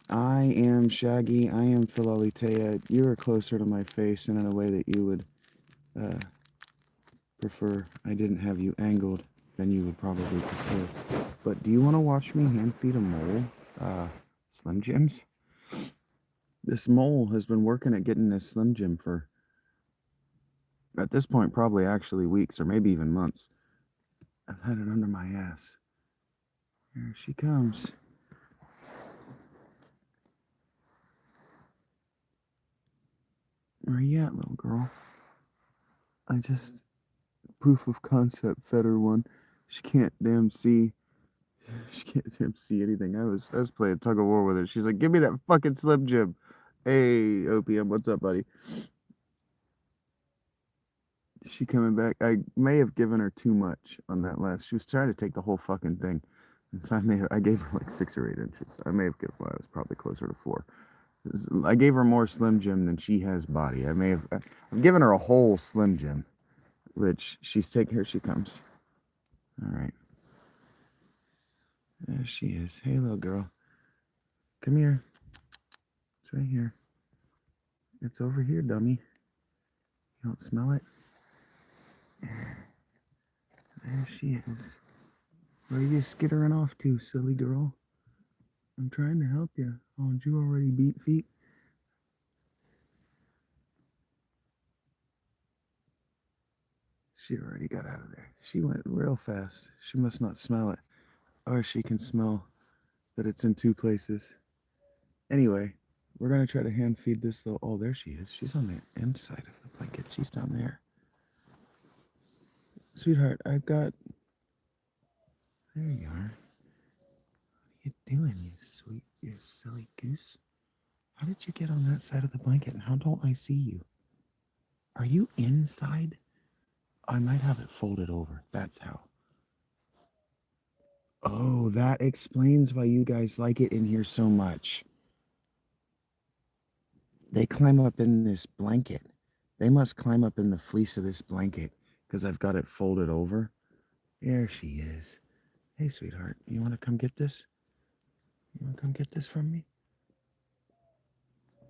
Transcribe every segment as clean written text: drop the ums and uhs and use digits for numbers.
I am Shaggy. I am Philalitheia. You are closer to my face and in a way that you would prefer. I didn't have you angled than you would probably prefer. But do you want to watch me hand feed a mole Slim Jims? This mole has been working at getting this Slim Jim for, at this point, probably actually weeks or maybe even months. I've had it under my ass. Here she comes. Where you at, little girl? I just proof of concept fed her one. She can't damn see. She can't damn see anything. I was playing tug of war with her. She's like, "Give me that fucking Slim Jim." Hey, OPM, what's up, buddy? She coming back. I may have given her too much on that last. She was trying to take the whole fucking thing, and so I gave her like 6 or 8 inches. I may have given. Well, I was probably closer to 4. I gave her more Slim Jim than she has body. I've given her a whole Slim Jim, which she's taking. Here she comes. All right. There she is. Hey, little girl. Come here. It's right here. It's over here, dummy. You don't smell it? There she is. Where are you skittering off to, silly girl? I'm trying to help you. Oh, did you already beat feet? She already got out of there. She went real fast. She must not smell it. Or she can smell that it's in 2 places. Anyway, we're going to try to hand feed this little... Oh, there she is. She's on the inside of the blanket. She's down there. Sweetheart, I've got... There you are. What are you doing, you silly goose? How did you get on that side of the blanket, and how don't I see you? Are you inside? I might have it folded over. That's how. Oh, that explains why you guys like it in here so much. They climb up in this blanket. They must climb up in the fleece of this blanket because I've got it folded over. There she is. Hey, sweetheart, you want to come get this? You want to come get this from me?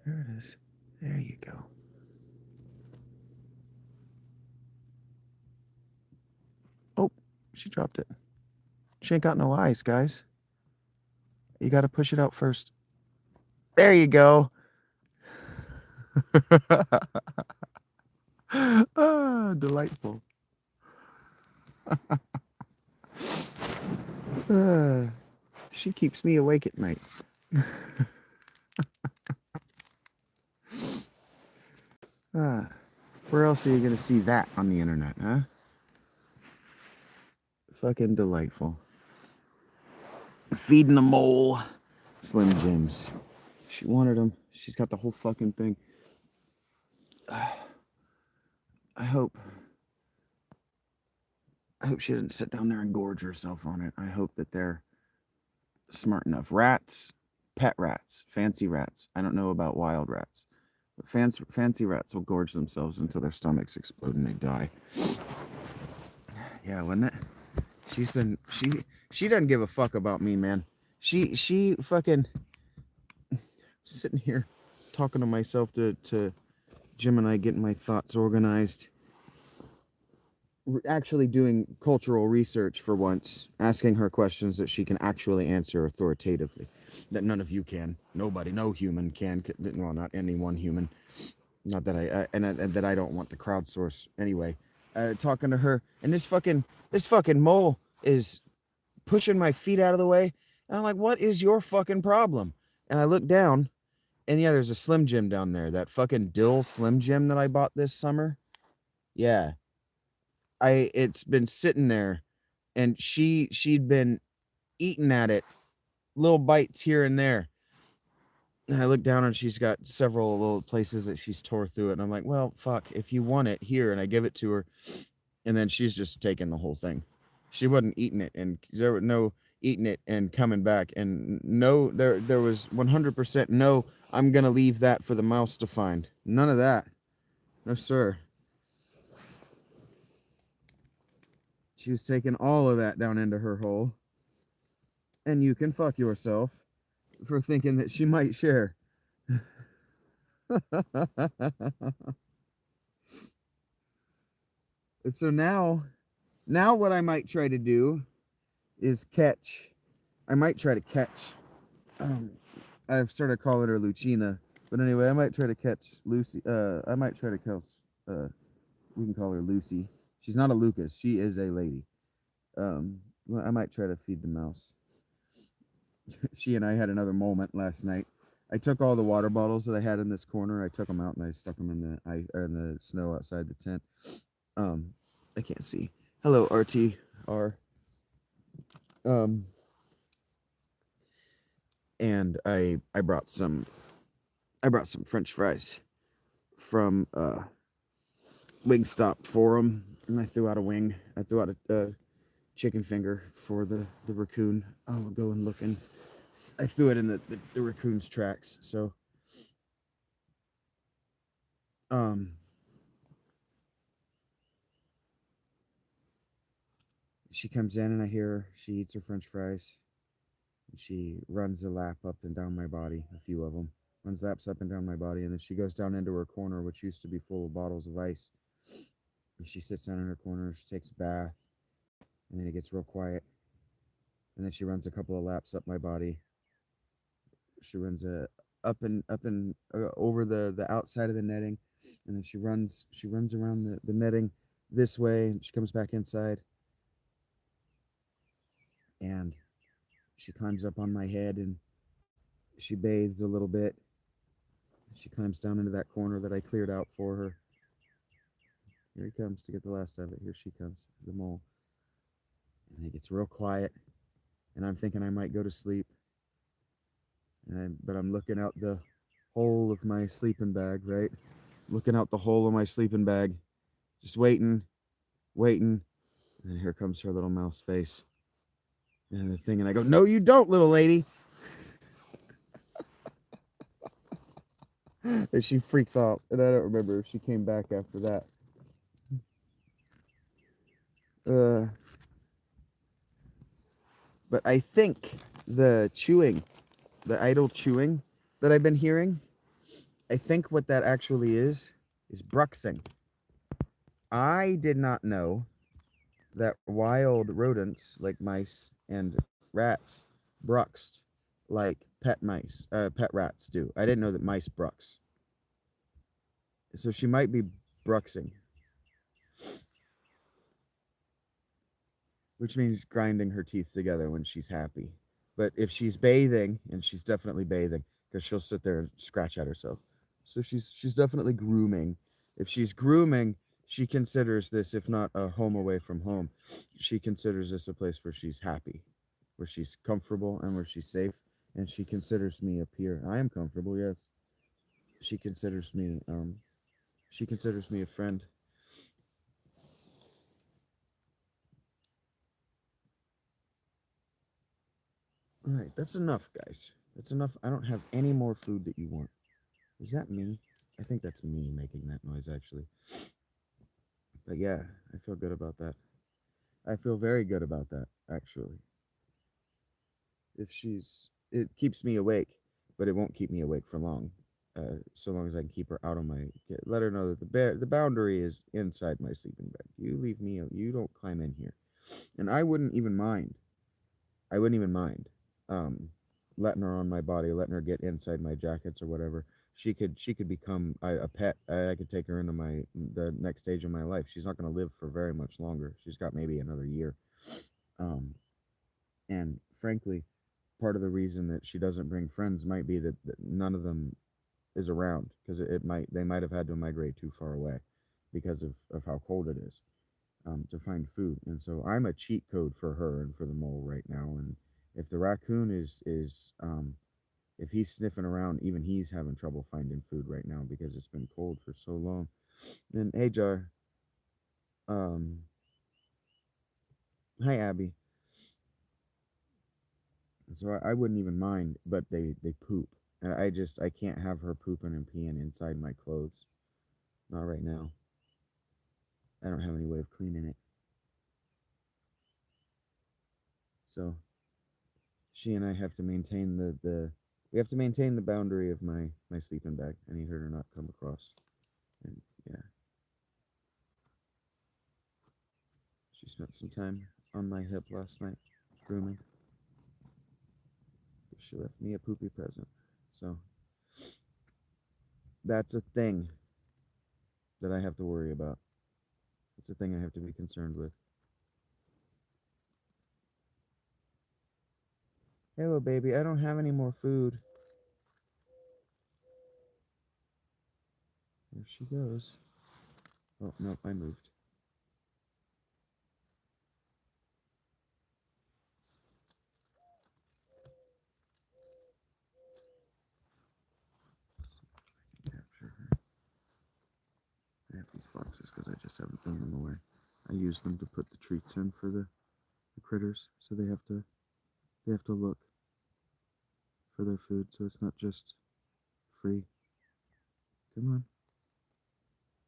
There it is. There you go. Oh, she dropped it. She ain't got no eyes, guys. You got to push it out first. There you go. Ah, delightful. She keeps me awake at night. Where else are you going to see that on the internet, huh? Fucking delightful. Feeding the mole Slim Jims. She wanted them. She's got the whole fucking thing. I hope she didn't sit down there and gorge herself on it. I hope that they're smart enough. Rats, pet rats, fancy rats. I don't know about wild rats. But fancy rats will gorge themselves until their stomachs explode and they die. Yeah, wouldn't it? She doesn't give a fuck about me, man. She fucking sitting here talking to myself to Jim and I getting my thoughts organized. Actually doing cultural research for once, asking her questions that she can actually answer authoritatively. That none of you can. Nobody, no human can. Well, not any one human. Not that that I don't want to crowdsource anyway. Talking to her, and this fucking mole is pushing my feet out of the way, and I'm like, what is your fucking problem? And I look down, and yeah, there's a Slim Jim down there. That fucking dill Slim Jim that I bought this summer. Yeah. It's been sitting there, and she'd been eating at it, little bites here and there. And I look down and she's got several little places that she's tore through it. And I'm like, well, fuck, if you want it, here. And I give it to her. And then she's just taking the whole thing. She wasn't eating it. And there was no eating it and coming back. And no, there was 100% no, I'm going to leave that for the mouse to find. None of that. No, sir. She was taking all of that down into her hole. And you can fuck yourself. for thinking that she might share. And so now what I might try to do is catch. I might try to catch. Um, I've started calling her Lucina, but anyway, I might try to catch Lucy. I might try to catch. Uh, we can call her Lucy. She's not a Lucas. She is a lady. Well, I might try to feed the mouse. She and I had another moment last night. I took all the water bottles that I had in this corner. I took them out and I stuck them in the snow outside the tent. Um, I can't see. Hello, RTR. Um, and I brought some French fries from Wingstop for them, and I threw out a wing. I threw out a chicken finger for the raccoon. I'll go and look, and I threw it in the raccoon's tracks. So she comes in and I hear her. She eats her French fries. She runs a lap up and down my body, a few of them. Runs laps up and down my body, and then she goes down into her corner, which used to be full of bottles of ice. And she sits down in her corner. She takes a bath, and then it gets real quiet. And then she runs a couple of laps up my body. She runs up and over the outside of the netting, and then she runs around the netting this way, and she comes back inside, and she climbs up on my head, and she bathes a little bit. She climbs down into that corner that I cleared out for her. Here he comes to get the last of it. Here she comes, the mole. And it gets real quiet, and I'm thinking I might go to sleep. But I'm looking out the hole of my sleeping bag, right? Looking out the hole of my sleeping bag, just waiting. And here comes her little mouse face. And the thing, and I go, "No, you don't, little lady." And she freaks out, and I don't remember if she came back after that. But I think the idle chewing that I've been hearing, I think what that actually is bruxing. I did not know that wild rodents like mice and rats bruxed like pet rats do. I didn't know that mice brux. So she might be bruxing, which means grinding her teeth together when she's happy. But if she's bathing, and she's definitely bathing, because she'll sit there and scratch at herself. So she's definitely grooming. If she's grooming, she considers this, if not a home away from home, she considers this a place where she's happy, where she's comfortable, and where she's safe. And she considers me a peer. I am comfortable, yes. She considers me a friend. All right, that's enough, guys. That's enough. I don't have any more food that you want. Is that me? I think that's me making that noise, actually. But yeah, I feel good about that. I feel very good about that, actually. It keeps me awake, but it won't keep me awake for long. So long as I can keep her out of let her know that the boundary is inside my sleeping bag. You leave me, you don't climb in here. And I wouldn't even mind. Um, letting her on my body, letting her get inside my jackets or whatever. She could become a pet. I could take her into the next stage of my life. She's not going to live for very much longer. She's got maybe another year. And frankly, part of the reason that she doesn't bring friends might be that none of them is around, because they might have had to migrate too far away because of how cold it is, to find food. And so I'm a cheat code for her and for the mole right now. And if the raccoon is if he's sniffing around, even he's having trouble finding food right now because it's been cold for so long. Then, hey, Jar. Hi, Abby. And so I wouldn't even mind, but they poop. And I can't have her pooping and peeing inside my clothes. Not right now. I don't have any way of cleaning it. So she and I have to maintain the We have to maintain the boundary of my sleeping bag. I need her to not come across. And yeah, she spent some time on my hip last night, grooming. She left me a poopy present. So that's a thing that I have to worry about. It's a thing I have to be concerned with. Hello, baby. I don't have any more food. There she goes. Oh, no, I moved. Capture her. I have these boxes because I just haven't thrown them away. I use them to put the treats in for the critters, so they have to look for their food, so it's not just free. Come on.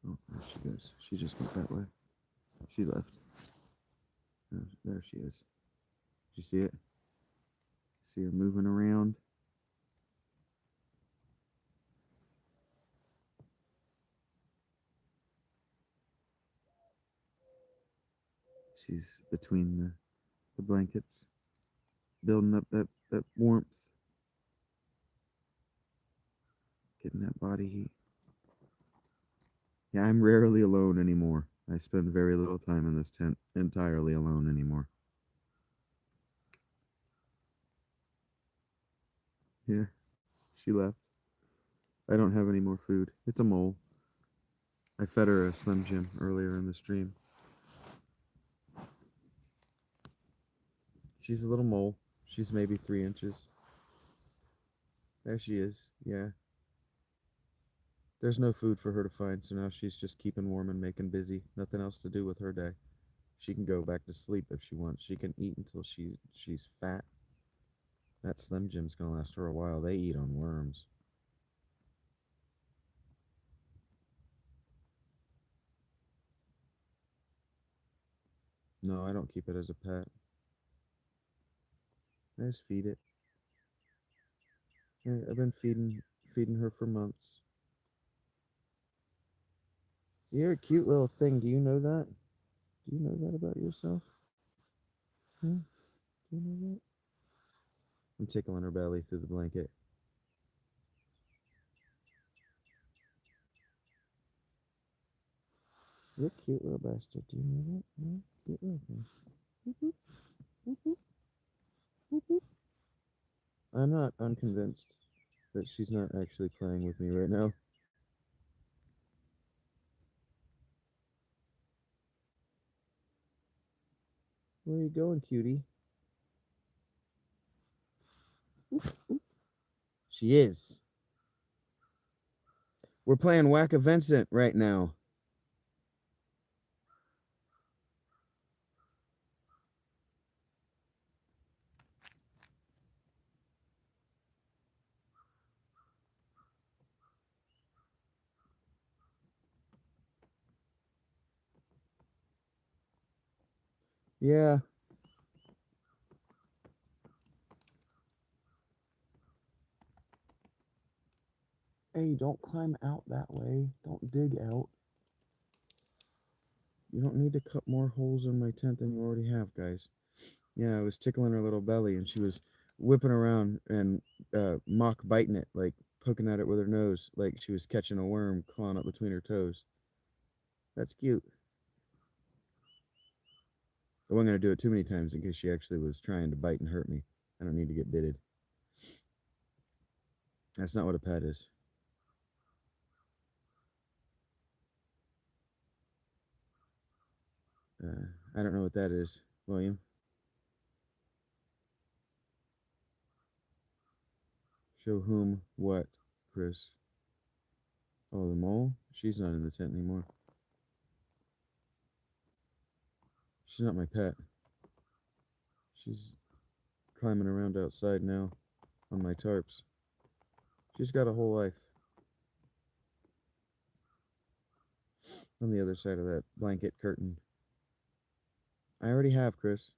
Oh, there she goes. She just went that way. She left. Oh, there she is. Did you see it? See her moving around? She's between the blankets, building up that warmth, getting that body heat. Yeah, I'm rarely alone anymore. I spend very little time in this tent entirely alone anymore. Yeah, she left. I don't have any more food. It's a mole. I fed her a Slim Jim earlier in the stream. She's a little mole. She's maybe 3 inches. There she is. Yeah. There's no food for her to find, so now she's just keeping warm and making busy. Nothing else to do with her day. She can go back to sleep if she wants. She can eat until she's fat. That Slim Jim's gonna last her a while. They eat on worms. No, I don't keep it as a pet. I just feed it. Yeah, I've been feeding her for months. You're a cute little thing. Do you know that? Do you know that about yourself? Hmm? Do you know that? I'm tickling her belly through the blanket. You're a cute little bastard. Do you know that? Yeah, cute little thing. Boop, boop, boop, boop, boop. I'm not unconvinced that she's not actually playing with me right now. Where are you going, cutie? She is. We're playing Whack-A-Vincent right now. Yeah. Hey, don't climb out that way. Don't dig out. You don't need to cut more holes in my tent than you already have, guys. Yeah, I was tickling her little belly, and she was whipping around and mock biting it, like poking at it with her nose, like she was catching a worm clawing up between her toes. That's cute. I wasn't going to do it too many times in case she actually was trying to bite and hurt me. I don't need to get bitted. That's not what a pet is. I don't know what that is, William. Show whom what, Chris? Oh, the mole? She's not in the tent anymore. She's not my pet. She's climbing around outside now on my tarps. She's got a whole life on the other side of that blanket curtain. I already have, Chris.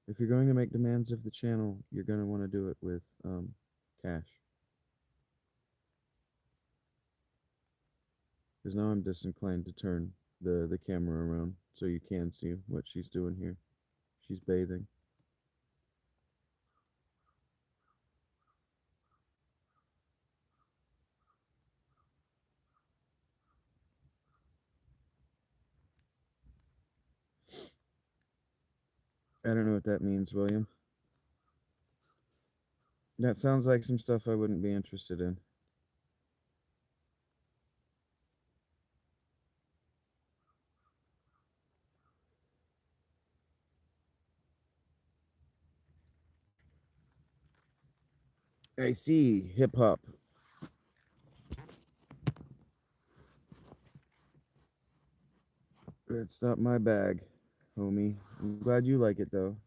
If you're going to make demands of the channel, you're going to want to do it with Cash. Because now I'm disinclined to turn the camera around so you can see what she's doing here. She's bathing. I don't know what that means, William. That sounds like some stuff I wouldn't be interested in. I see. Hip hop. It's not my bag, homie. I'm glad you like it, though.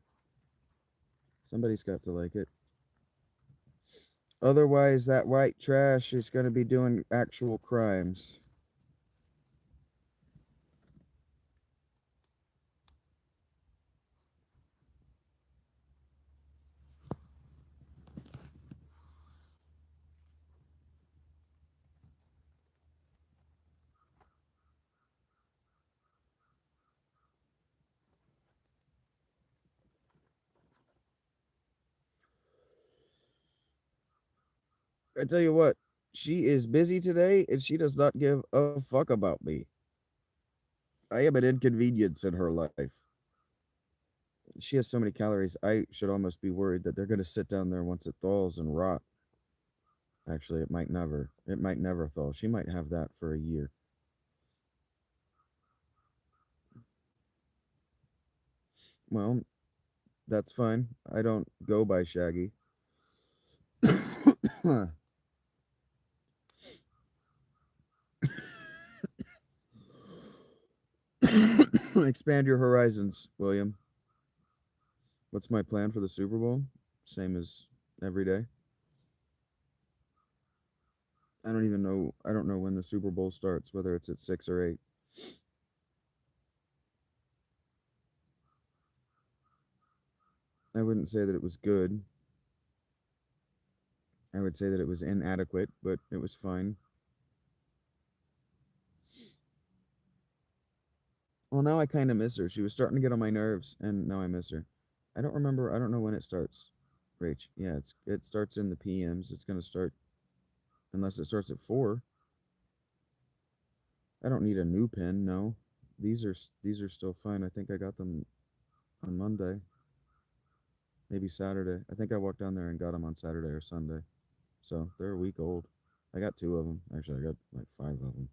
Somebody's got to like it. Otherwise, that white trash is going to be doing actual crimes. I tell you what, she is busy today and she does not give a fuck about me. I am an inconvenience in her life. She has so many calories, I should almost be worried that they're going to sit down there once it thaws and rot. Actually, it might never. It might never thaw. She might have that for a year. Well, that's fine. I don't go by Shaggy. Expand your horizons, William. What's my plan for the Super Bowl? Same as every day. I don't even know. I don't know when the Super Bowl starts, whether it's at 6 or 8. I wouldn't say that it was good. I would say that it was inadequate, but it was fine. Well, now I kind of miss her. She was starting to get on my nerves, and now I miss her. I don't remember. I don't know when it starts. Rach, yeah, it starts in the PMs. It's gonna start unless it starts at 4. I don't need a new pen. No, these are still fine. I think I got them on Monday, maybe Saturday. I think I walked down there and got them on Saturday or Sunday, so they're a week old. I got 2 of them. Actually, I got like 5 of them.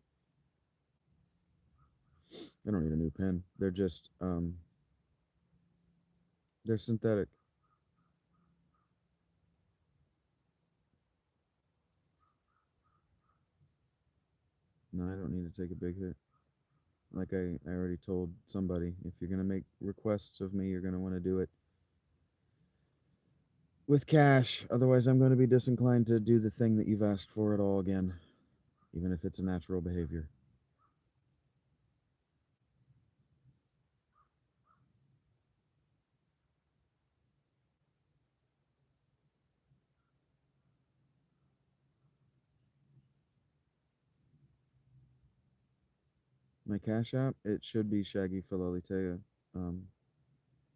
I don't need a new pen. They're synthetic. No, I don't need to take a big hit. Like I already told somebody, if you're gonna make requests of me, you're gonna want to do it with cash. Otherwise, I'm going to be disinclined to do the thing that you've asked for at all again, even if it's a natural behavior. My Cash App, it should be Shaggy Philalitheia. Um,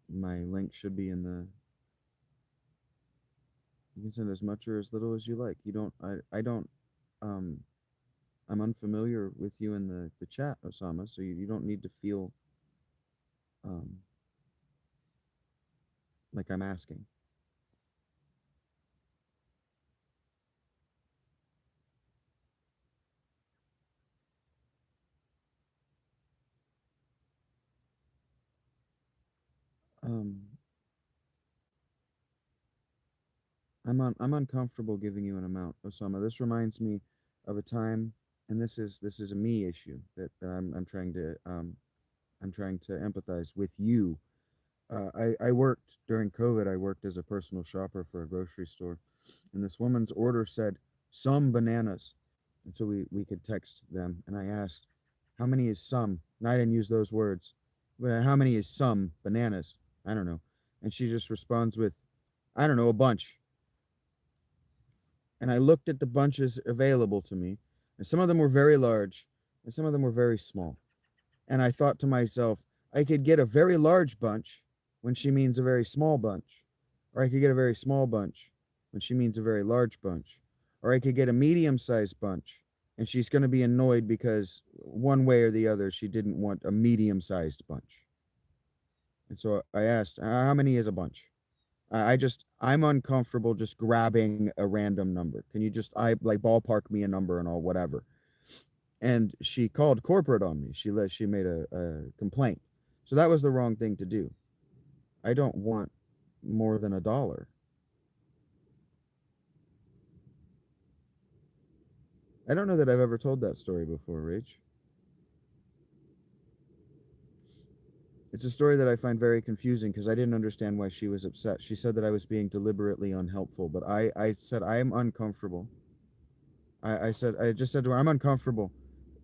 my link should be in the. You can send as much or as little as you like. You don't. I don't. Um, I'm unfamiliar with you in the chat, Osama. So you don't need to feel um, like I'm asking. Um, I'm uncomfortable giving you an amount, Osama. This reminds me of a time, and this is a me issue that I'm trying to empathize with you. I worked during COVID. I worked as a personal shopper for a grocery store, and this woman's order said some bananas, and so we could text them. And I asked, "How many is some?" And I didn't use those words. But how many is some bananas? I don't know. And she just responds with, "I don't know, a bunch." And I looked at the bunches available to me, and some of them were very large, and some of them were very small. And I thought to myself, I could get a very large bunch when she means a very small bunch, or I could get a very small bunch when she means a very large bunch, or I could get a medium sized bunch, and she's going to be annoyed because one way or the other she didn't want a medium sized bunch. And so I asked, how many is a bunch? I'm uncomfortable just grabbing a random number. Can you just I like ballpark me a number and all whatever? And she called corporate on me. She made a complaint. So that was the wrong thing to do. I don't want more than $1. I don't know that I've ever told that story before, Rach. It's a story that I find very confusing because I didn't understand why she was upset. She said that I was being deliberately unhelpful, but I said I am uncomfortable. I just said to her, I'm uncomfortable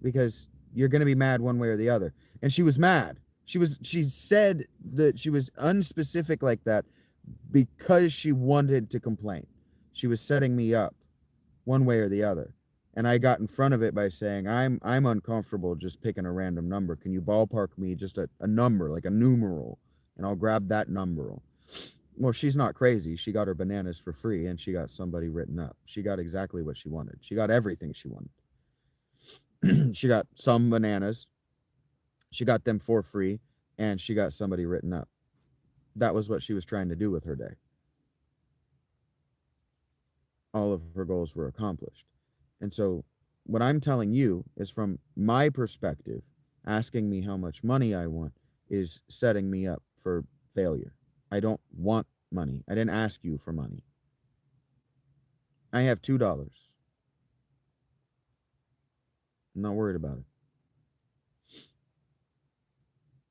because you're gonna be mad one way or the other. And she was mad. She said that she was unspecific like that because she wanted to complain. She was setting me up one way or the other. And I got in front of it by saying, I'm uncomfortable just picking a random number. Can you ballpark me just a number, like a numeral, and I'll grab that numeral. Well, she's not crazy. She got her bananas for free and she got somebody written up. She got exactly what she wanted. She got everything she wanted. She got some bananas. She got them for free and she got somebody written up. That was what she was trying to do with her day. All of her goals were accomplished. And so what I'm telling you is from my perspective, asking me how much money I want is setting me up for failure. I don't want money. I didn't ask you for money. I have $2. I'm not worried about it.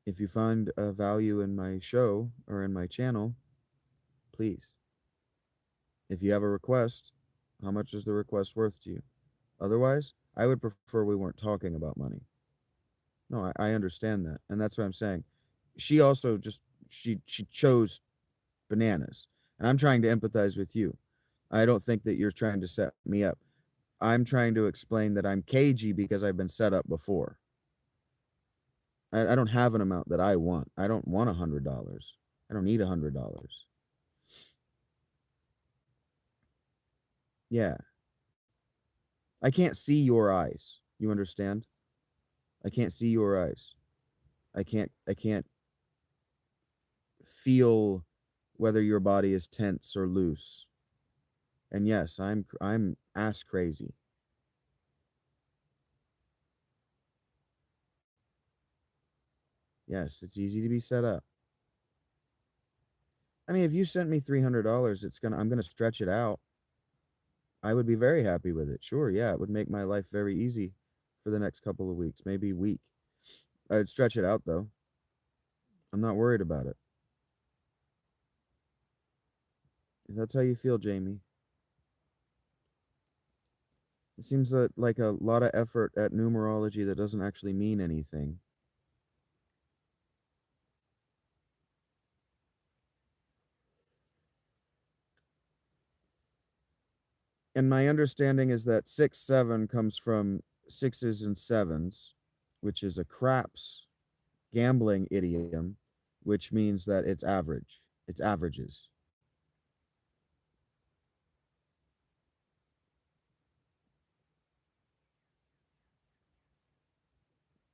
If you find a value in my show or in my channel, please. If you have a request, how much is the request worth to you? Otherwise, I would prefer we weren't talking about money. No, I understand that. And that's what I'm saying. She also just she chose bananas. And I'm trying to empathize with you. I don't think that you're trying to set me up. I'm trying to explain that I'm cagey because I've been set up before. I don't have an amount that I want. I don't want $100. I don't need $100. Yeah. I can't see your eyes. You understand? I can't see your eyes. I can't feel whether your body is tense or loose. And yes, I'm ass crazy. Yes, it's easy to be set up. I mean, if you sent me $300, I'm gonna stretch it out. I would be very happy with it. Sure, yeah, it would make my life very easy for the next couple of weeks, maybe a week. I'd stretch it out though. I'm not worried about it. If that's how you feel, Jamie. It seems like a lot of effort at numerology that doesn't actually mean anything. And my understanding is that 6-7 comes from sixes and sevens, which is a craps gambling idiom, which means that it's average. It's averages.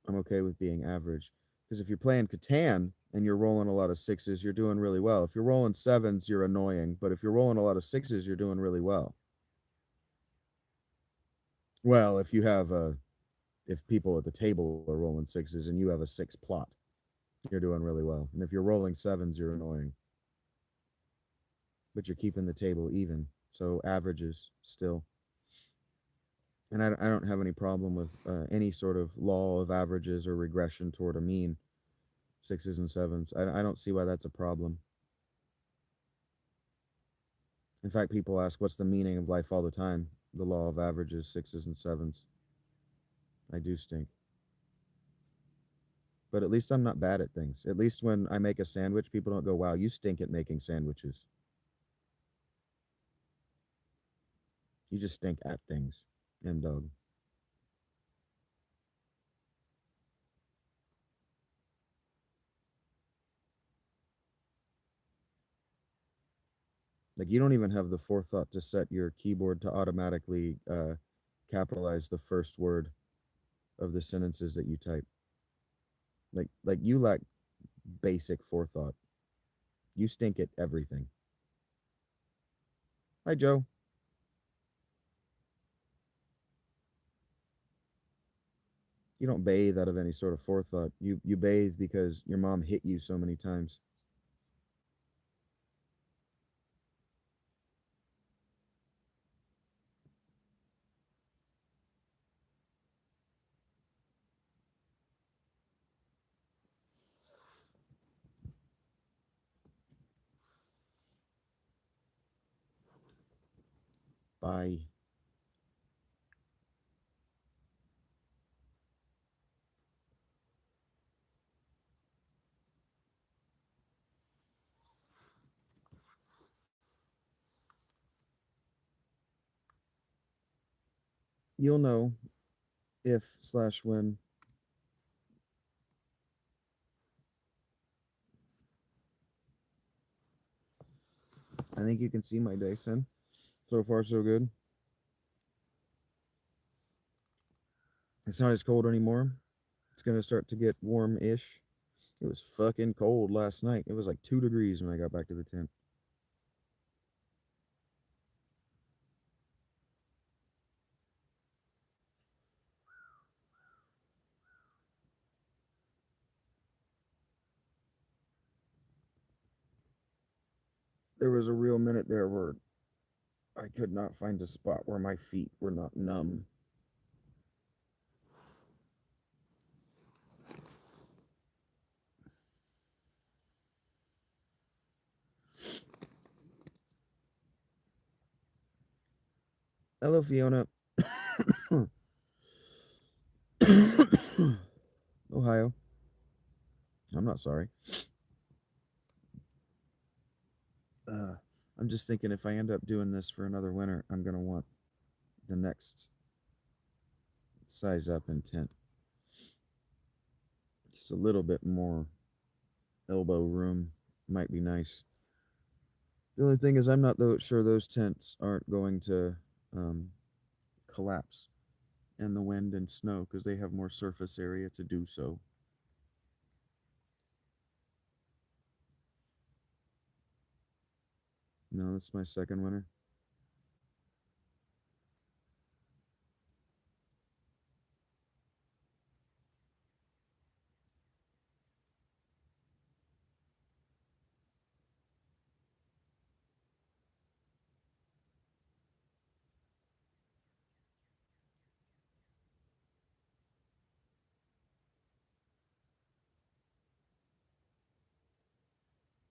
I'm okay with being average. Because if you're playing Catan and you're rolling a lot of sixes, you're doing really well. If you're rolling sevens, you're annoying. But if you're rolling a lot of sixes, you're doing really well. Well, if people at the table are rolling sixes and you have a six plot, you're doing really well. And if you're rolling sevens, you're annoying. But you're keeping the table even. So averages still. And I don't have any problem with any sort of law of averages or regression toward a mean. Sixes and sevens. I don't see why that's a problem. In fact, people ask, what's the meaning of life all the time? The law of averages, sixes and sevens. I do stink. But at least I'm not bad at things. At least when I make a sandwich, people don't go, wow, you stink at making sandwiches. You just stink at things. And dog. Like you don't even have the forethought to set your keyboard to automatically capitalize the first word of the sentences that you type. Like you lack basic forethought. You stink at everything. Hi Joe. You don't bathe out of any sort of forethought. You bathe because your mom hit you so many times. Bye. You'll know if/when. I think you can see my dice in. So far, so good. It's not as cold anymore. It's gonna start to get warm-ish. It was fucking cold last night. It was like 2 degrees when I got back to the tent. There was a real minute there where I could not find a spot where my feet were not numb. Hello, Fiona. Ohio. I'm not sorry. Uh, I'm just thinking if I end up doing this for another winter, I'm gonna want the next size up in tent. Just a little bit more elbow room might be nice. The only thing is, I'm not sure those tents aren't going to um, collapse in the wind and snow because they have more surface area to do so. No, that's my second winter.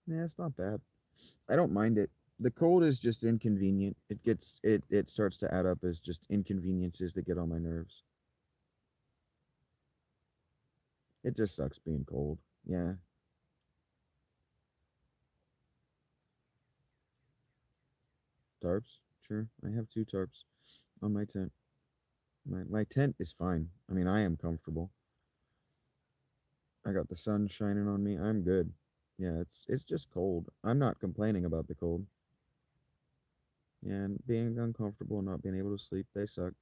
Yeah, it's not bad. I don't mind it. The cold is just inconvenient. It starts to add up as just inconveniences that get on my nerves. It just sucks being cold. Yeah. Tarps. Sure. I have 2 tarps on my tent. My tent is fine. I mean, I am comfortable. I got the sun shining on me. I'm good. Yeah, it's just cold. I'm not complaining about the cold. And being uncomfortable and not being able to sleep, they suck.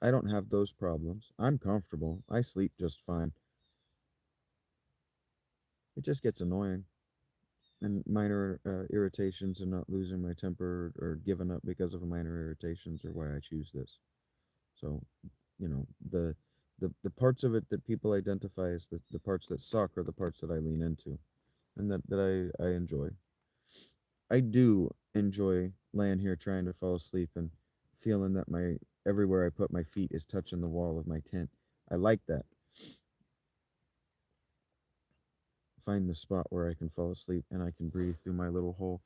I don't have those problems. I'm comfortable. I sleep just fine. It just gets annoying. And minor irritations and not losing my temper or giving up because of minor irritations are why I choose this. So, you know, the parts of it that people identify as the parts that suck are the parts that I lean into and that I enjoy. I do enjoy laying here trying to fall asleep and feeling that my everywhere I put my feet is touching the wall of my tent. I like that. Find the spot where I can fall asleep and I can breathe through my little hole.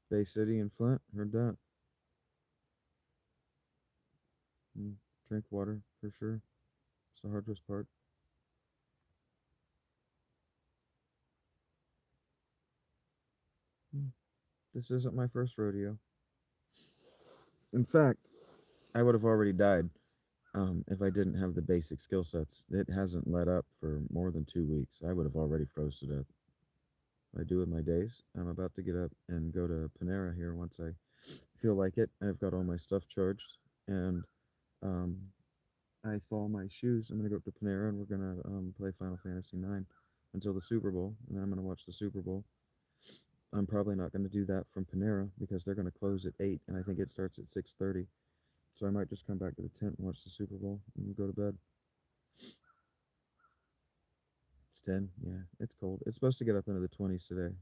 Bay City and Flint, heard that. Mm, drink water for sure. It's the hardest part. Mm. This isn't my first rodeo. In fact, I would have already died if I didn't have the basic skill sets. It hasn't let up for more than 2 weeks. I would have already froze to death. I do with my days. I'm about to get up and go to Panera here once I feel like it. I've got all my stuff charged, and um, I thaw my shoes. I'm gonna go up to Panera and we're gonna play Final Fantasy IX until the Super Bowl, and then I'm gonna watch the Super Bowl. I'm probably not gonna do that from Panera because they're gonna close at 8, and I think it starts at 6:30. So I might just come back to the tent and watch the Super Bowl and go to bed. It's 10. Yeah, it's cold. It's supposed to get up into the 20s today,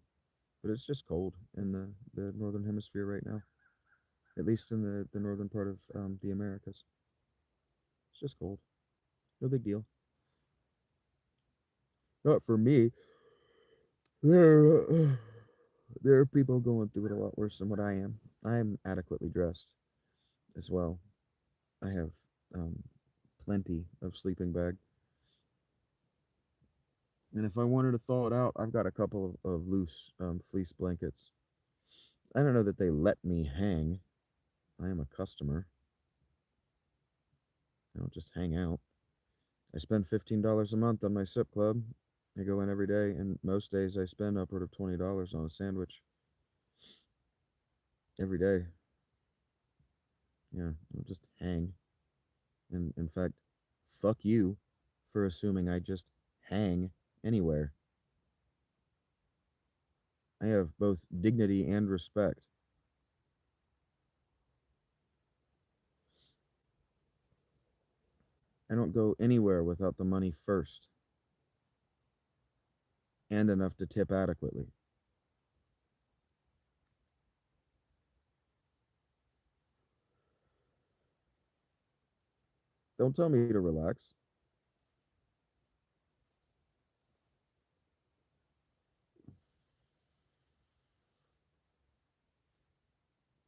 but it's just cold in the northern hemisphere right now. At least in the northern part of the Americas. It's just cold. No big deal. Not for me. There, there are people going through it a lot worse than what I am. I am adequately dressed as well. I have um, plenty of sleeping bag. And if I wanted to thaw it out, I've got a couple of loose fleece blankets. I don't know that they let me hang. I am a customer. I don't just hang out. I spend $15 a month on my sip club. I go in every day, and most days I spend upward of $20 on a sandwich every day. Yeah, I don't just hang. And in fact, fuck you for assuming I just hang anywhere. I have both dignity and respect. I don't go anywhere without the money first and enough to tip adequately. Don't tell me to relax.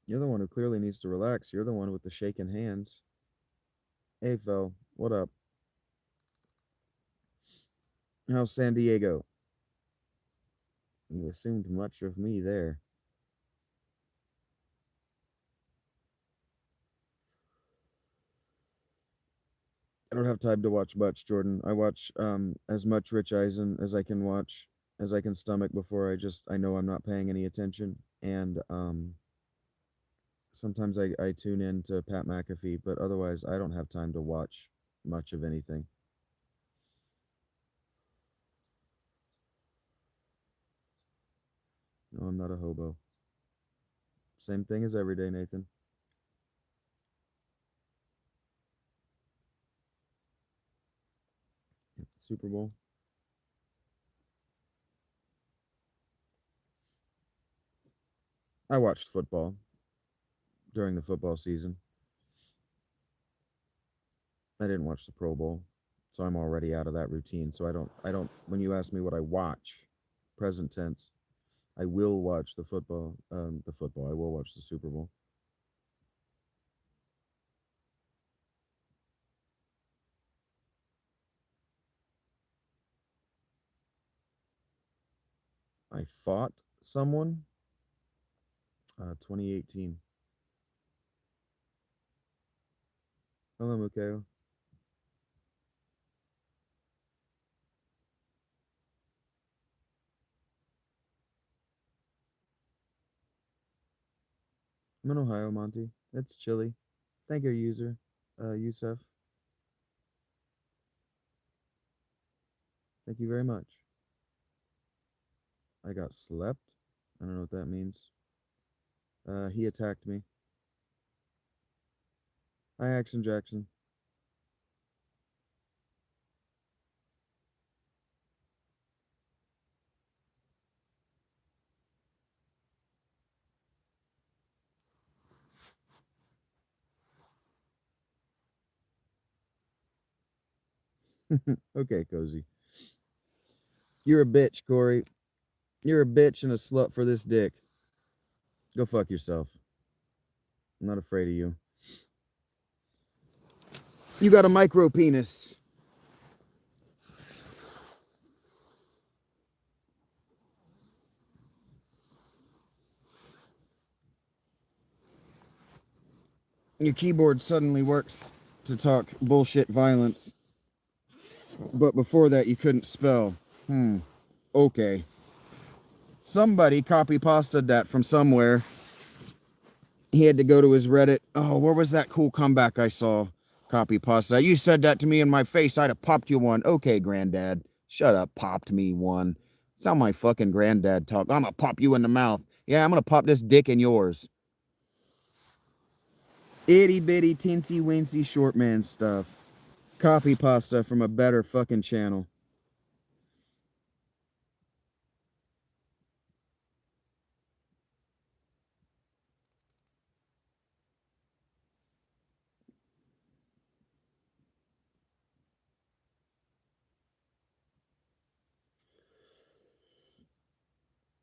You're the one who clearly needs to relax. You're the one with the shaking hands. Hey, Phil, what up? How's San Diego? You assumed much of me there. I don't have time to watch much, Jordan. I watch as much Rich Eisen as I can watch, as I can stomach before I know I'm not paying any attention. And sometimes I tune in to Pat McAfee, but otherwise I don't have time to watch much of anything. No, I'm not a hobo. Same thing as every day, Nathan. Super Bowl. I watched football during the football season. I didn't watch the Pro Bowl, so I'm already out of that routine. So I don't when you ask me what I watch, present tense, I will watch the football. The football. I will watch the Super Bowl. I fought someone. 2018. Hello, Mukeo. I'm in Ohio, Monty. It's chilly. Thank you, user. Yusef. Thank you very much. I got slept. I don't know what that means. He attacked me. Hi, Action Jackson. Okay, Cozy. You're a bitch, Corey. You're a bitch and a slut for this dick. Go fuck yourself. I'm not afraid of you. You got a micro penis. your keyboard suddenly works to talk bullshit violence. But before that, you couldn't spell. Okay. Somebody copy-pasted that from somewhere. He had to go to his Reddit. Oh, where was that cool comeback I saw? Copy-pasta. You said that to me in my face. I'd have popped you one. Okay, granddad. Shut up. Popped me one. That's how my fucking granddad talk. I'm gonna pop you in the mouth. Yeah, I'm gonna pop this dick in yours. Itty bitty teensy weensy short man stuff. Copy pasta from a better fucking channel.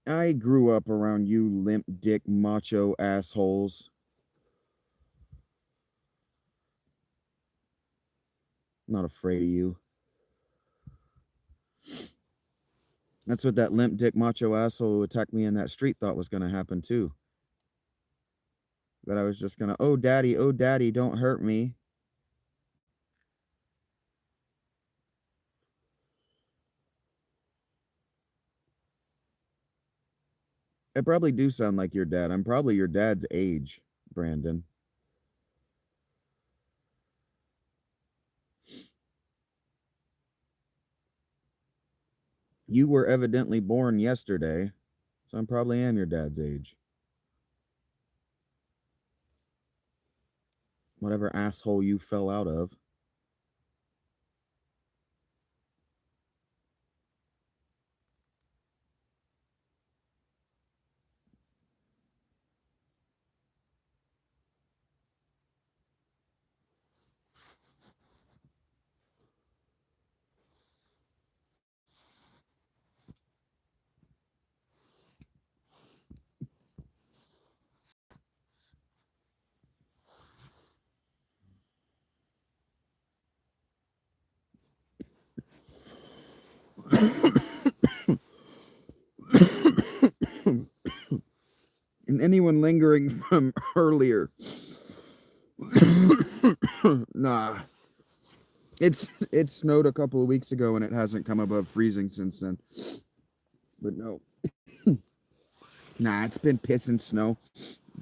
I grew up around you limp dick macho assholes. Not afraid of you. That's what that limp dick macho asshole who attacked me in that street thought was gonna happen too. That I was just gonna, oh daddy, don't hurt me. I probably do sound like your dad. I'm probably your dad's age, Brandon. You were evidently born yesterday, so I probably am your dad's age. Whatever asshole you fell out of. And anyone lingering from earlier. Nah. It snowed a couple of weeks ago and it hasn't come above freezing since then. But no. Nah, it's been piss and snow.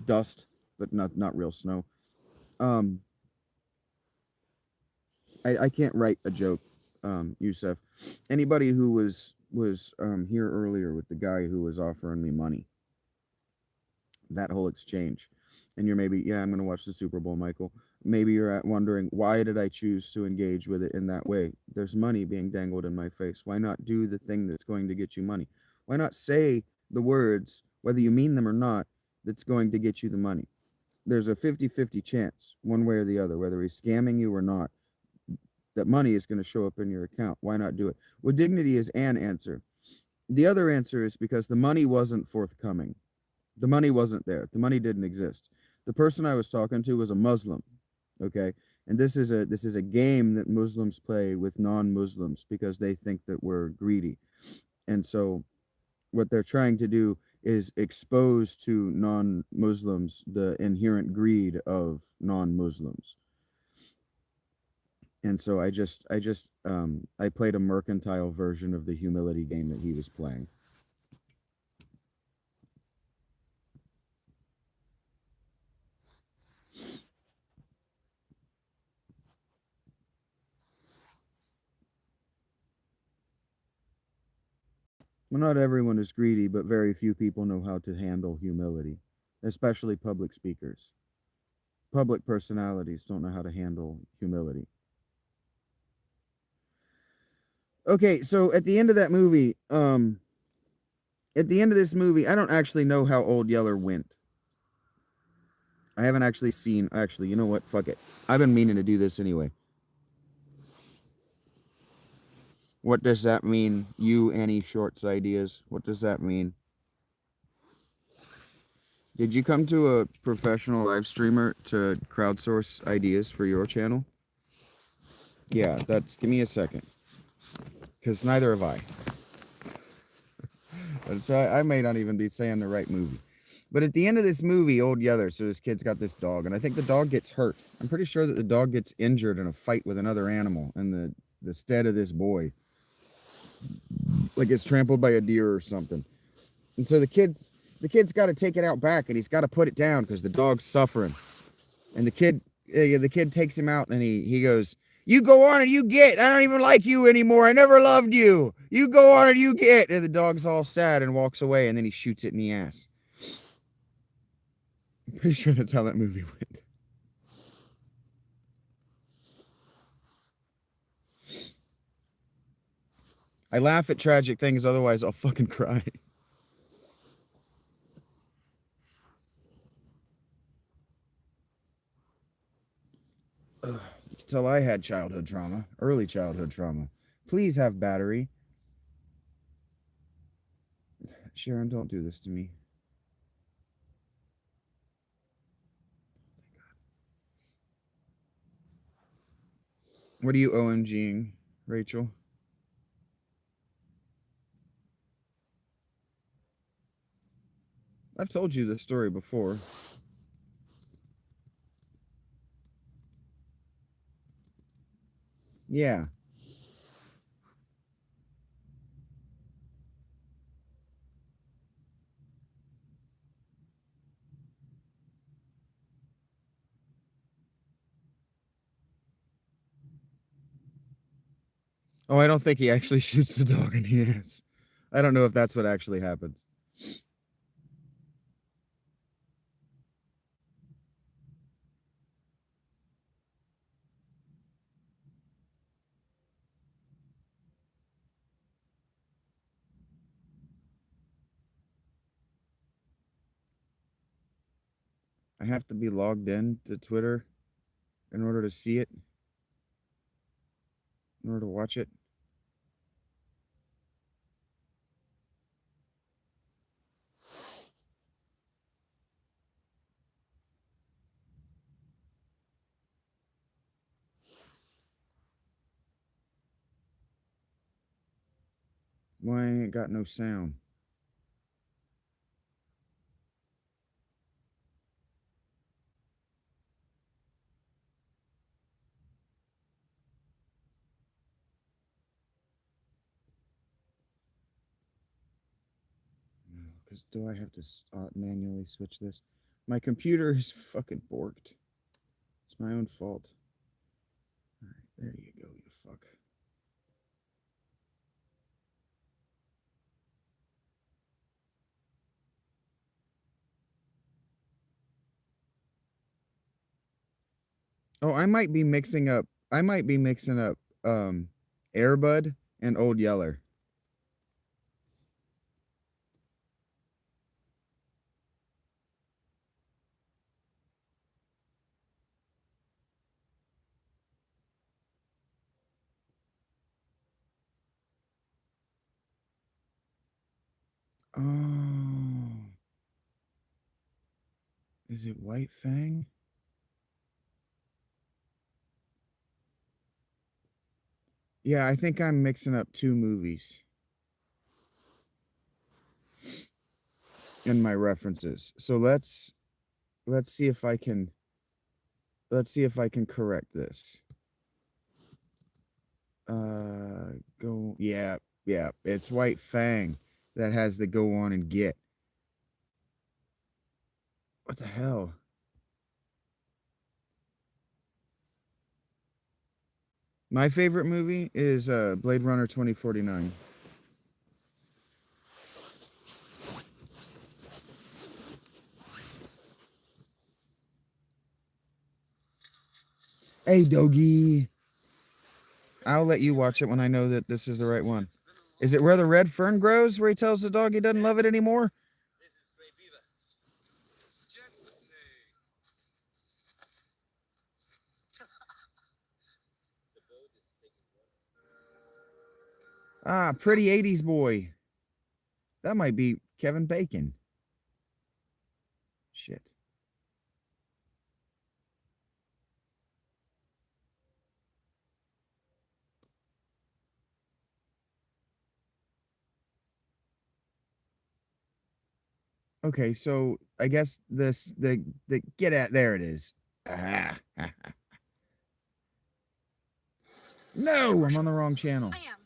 Dust, but not real snow. I can't write a joke, Yusef. Anybody who was here earlier with the guy who was offering me money, that whole exchange, and you're maybe, yeah, I'm gonna watch the Super Bowl, Michael. Maybe you're wondering, why did I choose to engage with it in that way? There's money being dangled in my face. Why not do the thing that's going to get you money? Why not say the words, whether you mean them or not, that's going to get you the money? There's a 50-50 chance, one way or the other, whether he's scamming you or not, that money is going to show up in your account. Why not do it? Well, dignity is an answer. The other answer is because the money wasn't forthcoming. The money wasn't there. The money didn't exist. The person I was talking to was a Muslim, okay? And this is a game that Muslims play with non-Muslims because they think that we're greedy. And so what they're trying to do is expose to non-Muslims the inherent greed of non-Muslims. And so I played a mercantile version of the humility game that he was playing. Well, not everyone is greedy, but very few people know how to handle humility, especially public speakers. Public personalities don't know how to handle humility. Okay, so at the end of that movie, at the end of this movie, I don't actually know how Old Yeller went. I haven't actually seen, actually, you know what? Fuck it. I've been meaning to do this anyway. What does that mean? You, Annie Shorts ideas. What does that mean? Did you come to a professional live streamer to crowdsource ideas for your channel? Yeah, give me a second. Because neither have I. And so I may not even be saying the right movie. But at the end of this movie, Old Yeller, so this kid's got this dog, and I think the dog gets hurt. I'm pretty sure that the dog gets injured in a fight with another animal, and the stead of this boy, like it's trampled by a deer or something. And so the kid's got to take it out back, and he's got to put it down because the dog's suffering. And the kid takes him out, and he goes, "You go on and you get. I don't even like you anymore. I never loved you. You go on and you get." And the dog's all sad and walks away, and then he shoots it in the ass. I'm pretty sure that's how that movie went. I laugh at tragic things, otherwise I'll fucking cry. Ugh. You can tell I had childhood trauma, early childhood trauma. Please have battery. Sharon, don't do this to me. What are you OMGing, Rachel? I've told you this story before. Yeah. Oh, I don't think he actually shoots the dog in the ass. I don't know if that's what actually happens. I have to be logged in to Twitter in order to see it, in order to watch it. Why I ain't got no sound? Because do I have to manually switch this? My computer is fucking borked. It's my own fault. All right, there you go, you fuck. Oh, I might be mixing up. I might be mixing up Airbud and Old Yeller. Oh, is it White Fang? Yeah, I think I'm mixing up two movies in my references. So let's see if I can correct this. Go yeah, yeah, it's White Fang that has the go on and get. What the hell? My favorite movie is Blade Runner 2049. Hey, doggy. I'll let you watch it when I know that this is the right one. Is it where the red fern grows, where he tells the dog he doesn't love it anymore? Ah, pretty 80s boy. That might be Kevin Bacon. Shit. Okay, so I guess the get at there it is. Ah. No, I'm on the wrong channel. I am.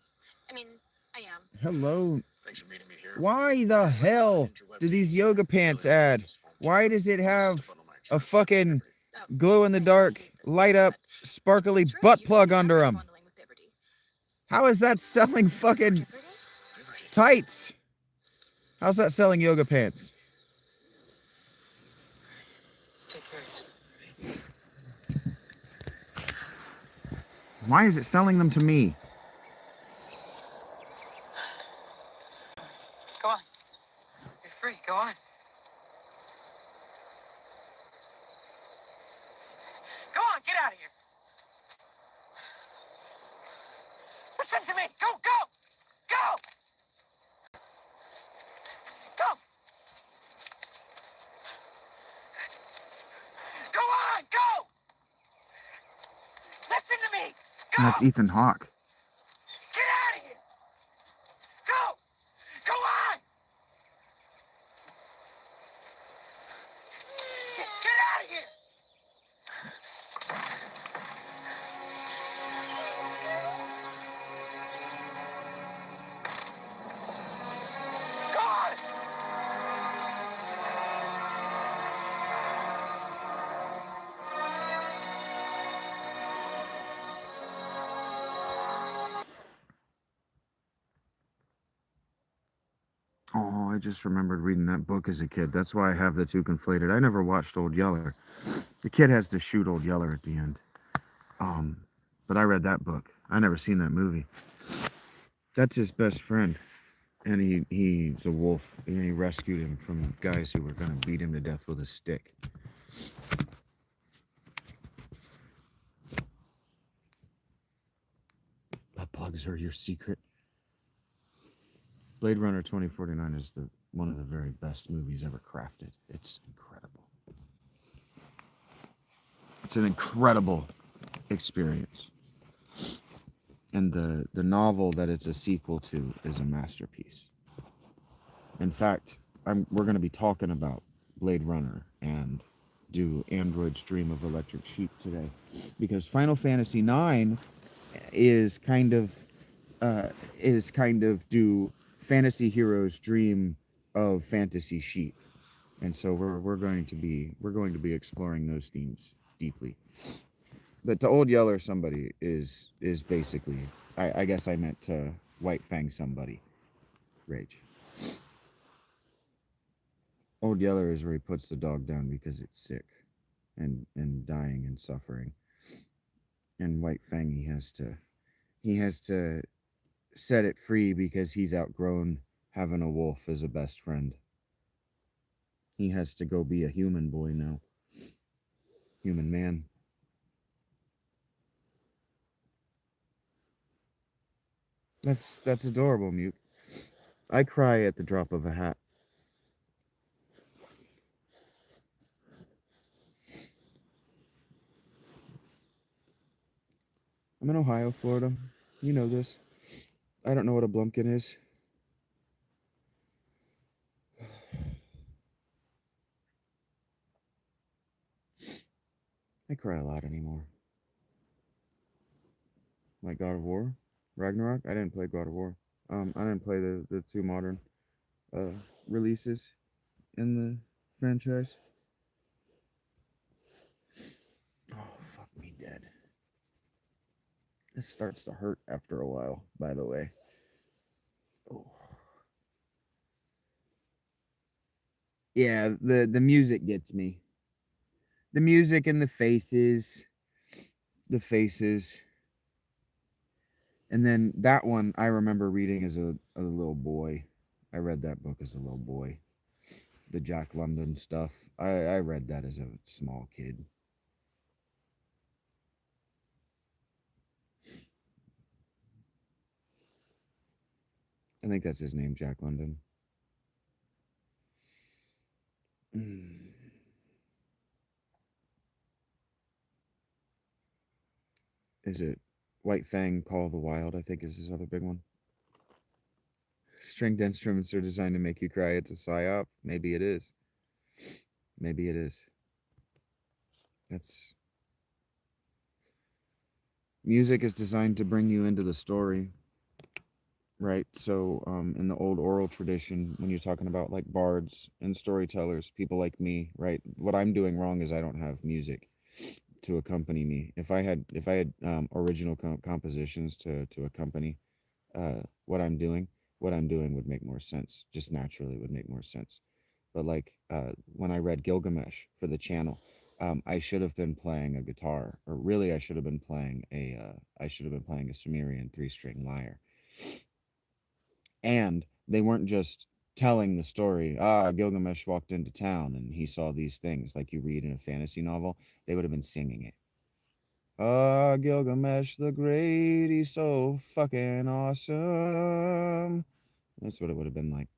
I mean, I am. Hello. Thanks for meeting me here. Why the hell do these yoga pants add? Why does it have a fucking Oh, glow in the say, I dark, hate this light stuff, up, but sparkly it's true. butt You guys plug have under been them? bundling with Liberty. How is that selling fucking Liberty? tights? How's that selling yoga pants? Take care of yourself. Why is it selling them to me? Go on. You're free. Go on. Go on. Get out of here. Listen to me. Go, go, go, go. Go on. Go. Listen to me. Go. That's Ethan Hawke. Get out of here. Go. Go on. Get out of here. Go on. Oh, I just remembered reading that book as a kid. That's why I have the two conflated. I never watched Old Yeller. The kid has to shoot Old Yeller at the end. But I read that book. I never seen that movie. That's his best friend. And he's a wolf. And he rescued him from guys who were going to beat him to death with a stick. Butt plugs are your secret. Blade Runner 2049 is one of the very best movies ever crafted. It's incredible. It's an incredible experience. And the novel that it's a sequel to is a masterpiece. In fact, we're going to be talking about Blade Runner and do Android's Dream of Electric Sheep today, because Final Fantasy IX is kind of do fantasy heroes dream of fantasy sheep, and so we're going to be exploring those themes deeply. But to Old Yeller, somebody is basically, I guess I meant to White Fang somebody. Rage. Old Yeller is where he puts the dog down because it's sick and dying and suffering. And White Fang, he has to set it free because he's outgrown having a wolf as a best friend. He has to go be a human boy now. Human man. That's adorable, Mute. I cry at the drop of a hat. I'm in Ohio, Florida. You know this. I don't know what a blumpkin is. I cry a lot anymore. Like God of War, Ragnarok. I didn't play God of War. I didn't play the two modern releases in the franchise. Oh, fuck me dead. This starts to hurt after a while, by the way. Oh. Yeah, the music gets me. The music and the faces. The faces. And then that one I remember reading as a little boy. I read that book as a little boy. The Jack London stuff. I read that as a small kid. I think that's his name, Jack London. Is it White Fang Call of the Wild? I think is his other big one. Stringed instruments are designed to make you cry. It's a psyop. Maybe it is. Maybe it is. That's music is designed to bring you into the story, right? So, in the old oral tradition, when you're talking about like bards and storytellers, people like me, right? What I'm doing wrong is I don't have music to accompany me. If I had original compositions to accompany what I'm doing, what I'm doing would make more sense. Just naturally would make more sense. But like when I read Gilgamesh for the channel, I should have been playing a guitar, or really, I should have been playing a Sumerian three-string lyre. And they weren't just telling the story. Gilgamesh walked into town and he saw these things, like you read in a fantasy novel. They would have been singing it. Gilgamesh the Great, he's so fucking awesome. That's what it would have been like.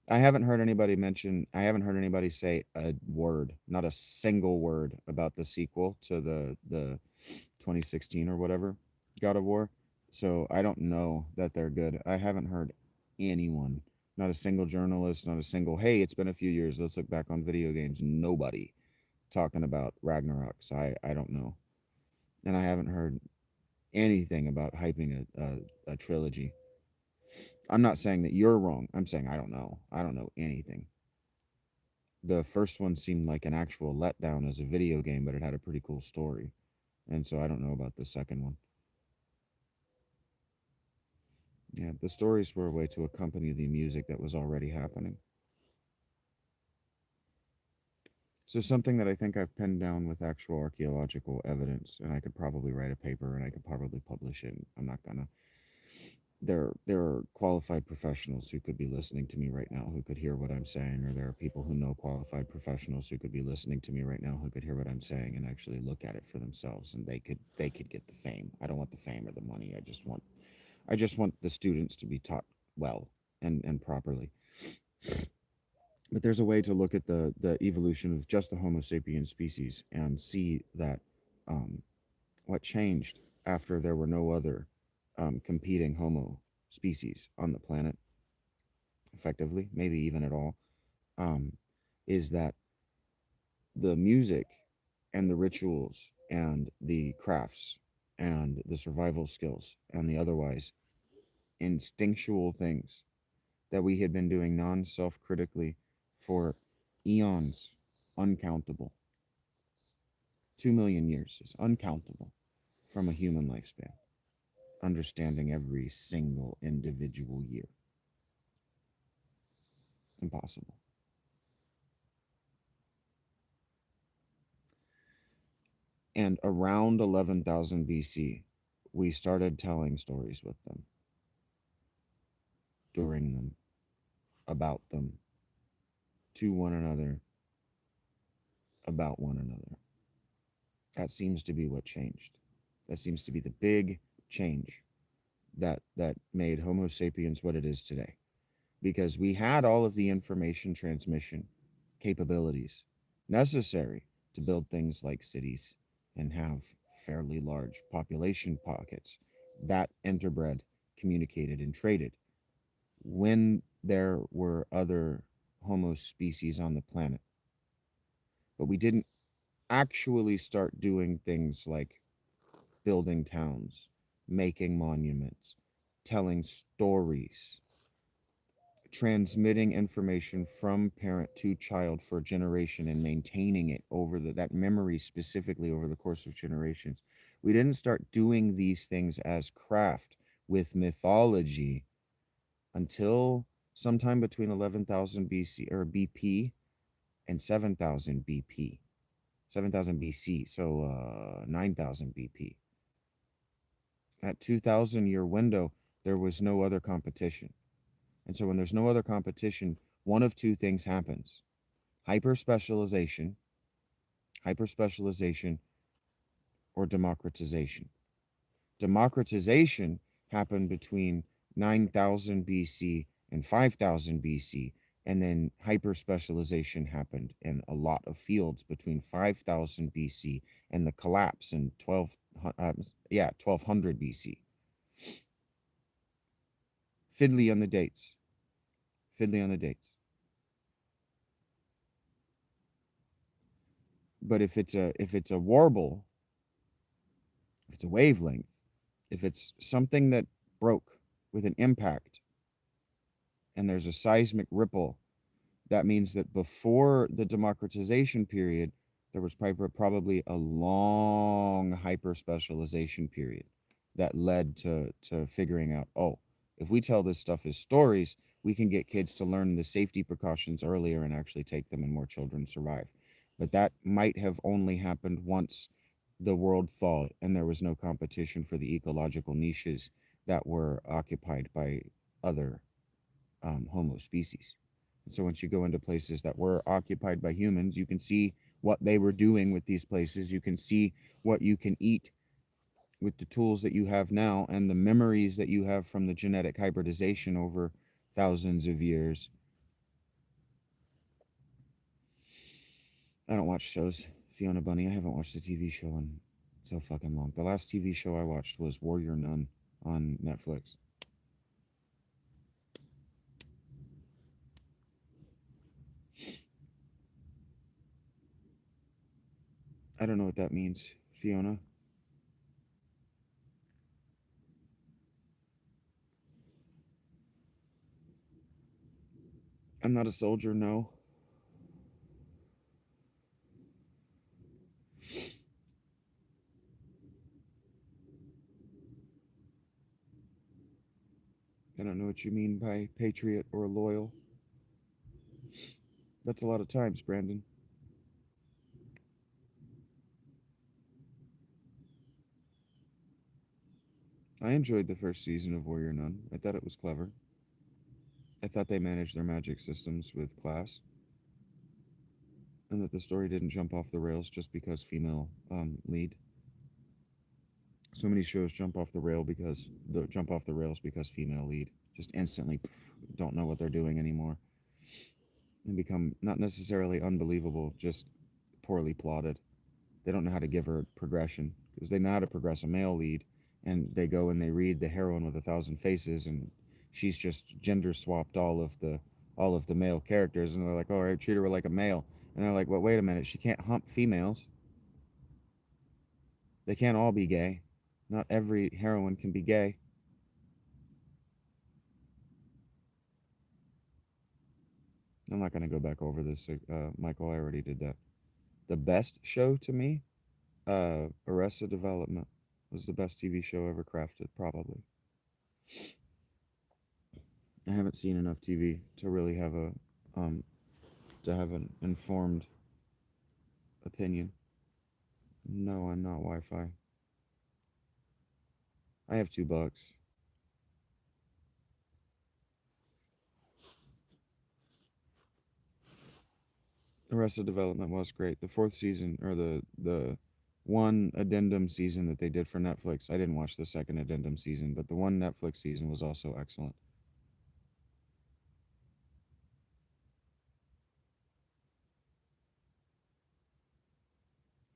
I haven't heard anybody say a word, not a single word about the sequel to the 2016 or whatever God of War. So I don't know that they're good. I haven't heard anyone, not a single journalist, not a single, hey, it's been a few years, let's look back on video games. Nobody talking about Ragnarok. So I don't know. And I haven't heard anything about hyping a trilogy. I'm not saying that you're wrong. I'm saying I don't know. I don't know anything. The first one seemed like an actual letdown as a video game, but it had a pretty cool story. And so I don't know about the second one. Yeah, the stories were a way to accompany the music that was already happening. So something that I think I've pinned down with actual archaeological evidence, and I could probably write a paper and I could probably publish it. I'm not gonna. There are qualified professionals who could be listening to me right now who could hear what I'm saying, or there are people who know qualified professionals who could be listening to me right now who could hear what I'm saying and actually look at it for themselves, and they could get the fame. I don't want the fame or the money. I just want the students to be taught well and properly. But there's a way to look at the evolution of just the Homo sapiens species and see that what changed after there were no other competing Homo species on the planet, effectively, maybe even at all, um, is that the music and the rituals and the crafts and the survival skills and the otherwise instinctual things that we had been doing non self critically for eons, uncountable. 2 million years is uncountable from a human lifespan, understanding every single individual year. Impossible. And around 11,000 BC, we started telling stories with them, during them, about them, to one another, about one another. That seems to be what changed. That seems to be the big change that made Homo sapiens what it is today. Because we had all of the information transmission capabilities necessary to build things like cities and have fairly large population pockets that interbred, communicated, and traded when there were other Homo species on the planet. But we didn't actually start doing things like building towns, making monuments, telling stories, transmitting information from parent to child for a generation and maintaining it over that memory specifically over the course of generations. We didn't start doing these things as craft with mythology until sometime between 11,000 BC or BP and 7,000 BP. 7,000 BC, so 9,000 BP. That 2,000 year window, there was no other competition. And so when there's no other competition, one of two things happens: hyper specialization, or democratization. Democratization happened between 9,000 BC and 5,000 BC, and then hyper specialization happened in a lot of fields between 5,000 BC and the collapse in 1200 BC. Fiddly on the dates. Fiddly on the dates. But if it's a warble, if it's a wavelength, if it's something that broke with an impact and there's a seismic ripple, that means that before the democratization period, there was probably a long hyper specialization period that led to figuring out, oh, if we tell this stuff as stories, we can get kids to learn the safety precautions earlier and actually take them and more children survive. But that might have only happened once the world thawed and there was no competition for the ecological niches that were occupied by other Homo species. And so once you go into places that were occupied by humans, you can see what they were doing with these places. You can see what you can eat with the tools that you have now and the memories that you have from the genetic hybridization over thousands of years. I don't watch shows. Fiona Bunny, I haven't watched a TV show in so fucking long. The last TV show I watched was Warrior Nun on Netflix. I don't know what that means, Fiona. I'm not a soldier, no. I don't know what you mean by patriot or loyal. That's a lot of times, Brandon. I enjoyed the first season of Warrior Nun. I thought it was clever. I thought they managed their magic systems with class, and that the story didn't jump off the rails just because female lead. So many shows jump off the rails because female lead. Just instantly don't know what they're doing anymore, and become not necessarily unbelievable, just poorly plotted. They don't know how to give her progression because they know how to progress a male lead, and they go and they read The Heroine with a Thousand Faces, and she's just gender swapped all of the male characters, and they're like, all right, treat her like a male, and they're like, well, wait a minute, she can't hump females. They can't all be gay. Not every heroine can be gay. I'm not going to go back over this, Michael. I already did that. The best show to me, Arrested Development, was the best TV show ever crafted, probably. I haven't seen enough TV to really have an informed opinion. No, I'm not Wi-Fi. I have $2. Arrested Development was great. The fourth season, or the one addendum season that they did for Netflix. I didn't watch the second addendum season, but the one Netflix season was also excellent.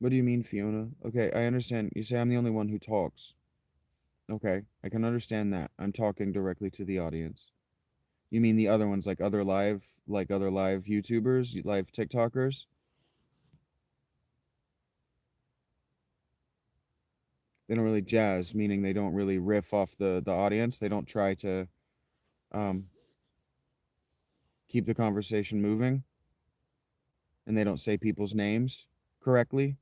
What do you mean, Fiona? Okay, I understand. You say I'm the only one who talks. Okay, I can understand that. I'm talking directly to the audience. You mean the other ones, like other live YouTubers, live TikTokers? They don't really jazz, meaning they don't really riff off the audience. They don't try to um, keep the conversation moving, and they don't say people's names correctly.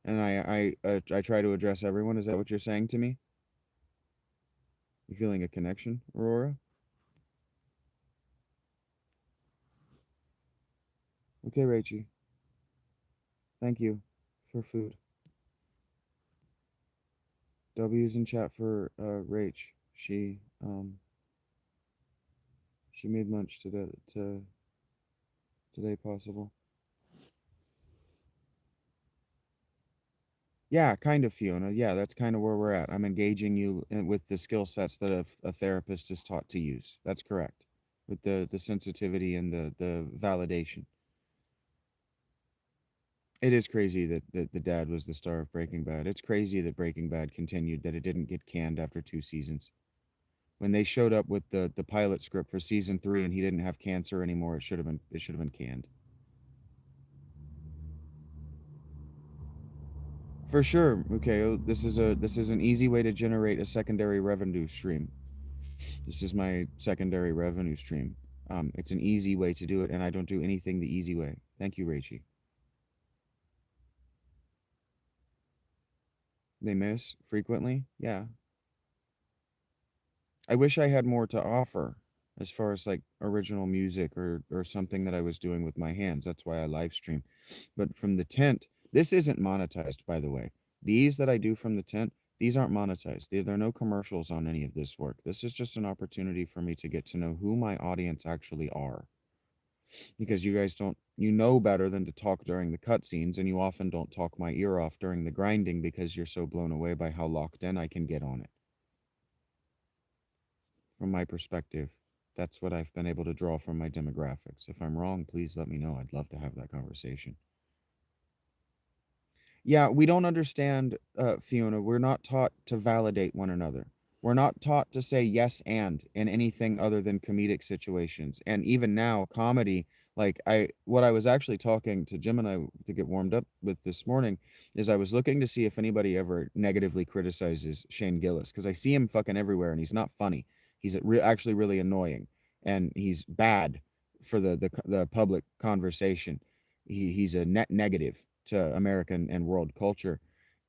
And I try to address everyone. Is that what you're saying to me? You feeling a connection, Aurora? Okay, Rachie. Thank you for food. W's in chat for Rach. She made lunch today possible. Yeah, kind of, Fiona. Yeah, that's kind of where we're at. I'm engaging you with the skill sets that a therapist is taught to use. That's correct. With the sensitivity and the validation. It is crazy that the dad was the star of Breaking Bad. It's crazy that Breaking Bad continued, that it didn't get canned after 2 seasons. When they showed up with the pilot script for season 3 and he didn't have cancer anymore, it should have been canned. For sure, okay. This is an easy way to generate a secondary revenue stream. This is my secondary revenue stream. It's an easy way to do it, and I don't do anything the easy way. Thank you, Rachie. They miss frequently? Yeah. I wish I had more to offer as far as like original music or something that I was doing with my hands. That's why I live stream. But from the tent, this isn't monetized, by the way. These that I do from the tent, these aren't monetized. There are no commercials on any of this work. This is just an opportunity for me to get to know who my audience actually are. Because you guys don't, you know better than to talk during the cutscenes, and you often don't talk my ear off during the grinding because you're so blown away by how locked in I can get on it. From my perspective, that's what I've been able to draw from my demographics. If I'm wrong, please let me know. I'd love to have that conversation. Yeah, we don't understand, Fiona. We're not taught to validate one another. We're not taught to say yes and in anything other than comedic situations. And even now, comedy, like what I was actually talking to Jim and I to get warmed up with this morning is I was looking to see if anybody ever negatively criticizes Shane Gillis because I see him fucking everywhere and he's not funny. He's actually really annoying and he's bad for the public conversation. He's a net negative to American and world culture.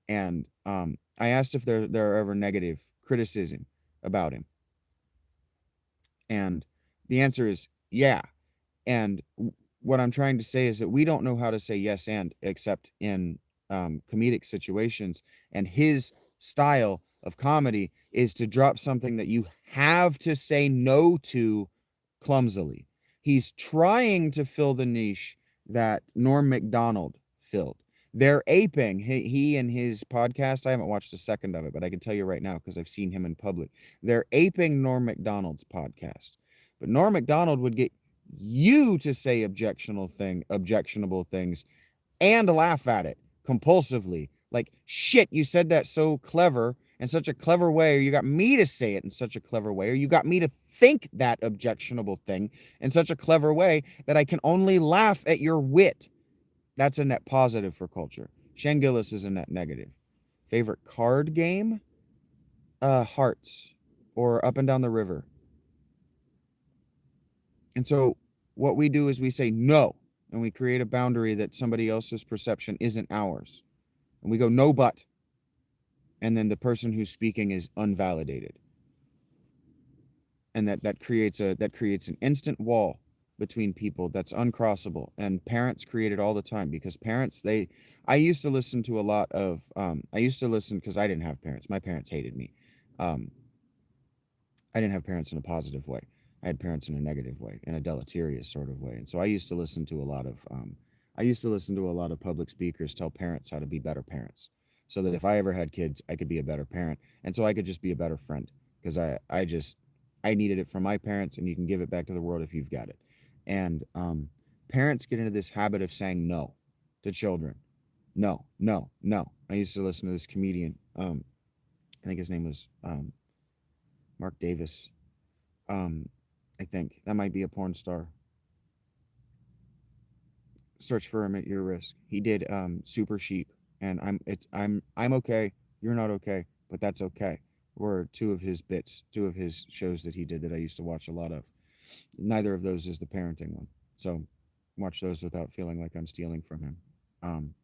And I asked if there are ever negative criticism about him, and the answer is yeah. And what I'm trying to say is that we don't know how to say yes and except in comedic situations. And his style of comedy is to drop something that you have to say no to clumsily. He's trying to fill the niche that Norm Macdonald filled. They're aping he and his podcast. I haven't watched a second of it, but I can tell you right now because I've seen him in public. They're aping Norm Macdonald's podcast. But Norm Macdonald would get you to say objectionable things and laugh at it compulsively. Like, shit, you said that so clever in such a clever way, or you got me to say it in such a clever way, or you got me to think that objectionable thing in such a clever way that I can only laugh at your wit. That's a net positive for culture. Shane Gillis is a net negative. Favorite card game? Hearts or Up and Down the River. And so what we do is we say no, and we create a boundary that somebody else's perception isn't ours. And we go no but. And then the person who's speaking is unvalidated. And that creates an instant wall between people that's uncrossable. And parents create it all the time because parents, I used to listen to a lot of I used to listen because I didn't have parents. My parents hated me. Um, I didn't have parents in a positive way. I had parents in a negative way, in a deleterious sort of way. And so I used to listen to a lot of public speakers tell parents how to be better parents, so that if I ever had kids, I could be a better parent, and so I could just be a better friend because I needed it from my parents, and you can give it back to the world if you've got it. And parents get into this habit of saying no to children. No, no, no. I used to listen to this comedian. I think his name was Mark Davis. I think that might be a porn star. Search for him at your risk. He did Super Sheep, and I'm okay. You're not okay, but that's okay. Were two of his bits, two of his shows that he did that I used to watch a lot of. Neither of those is the parenting one, so watch those without feeling like I'm stealing from him. Um,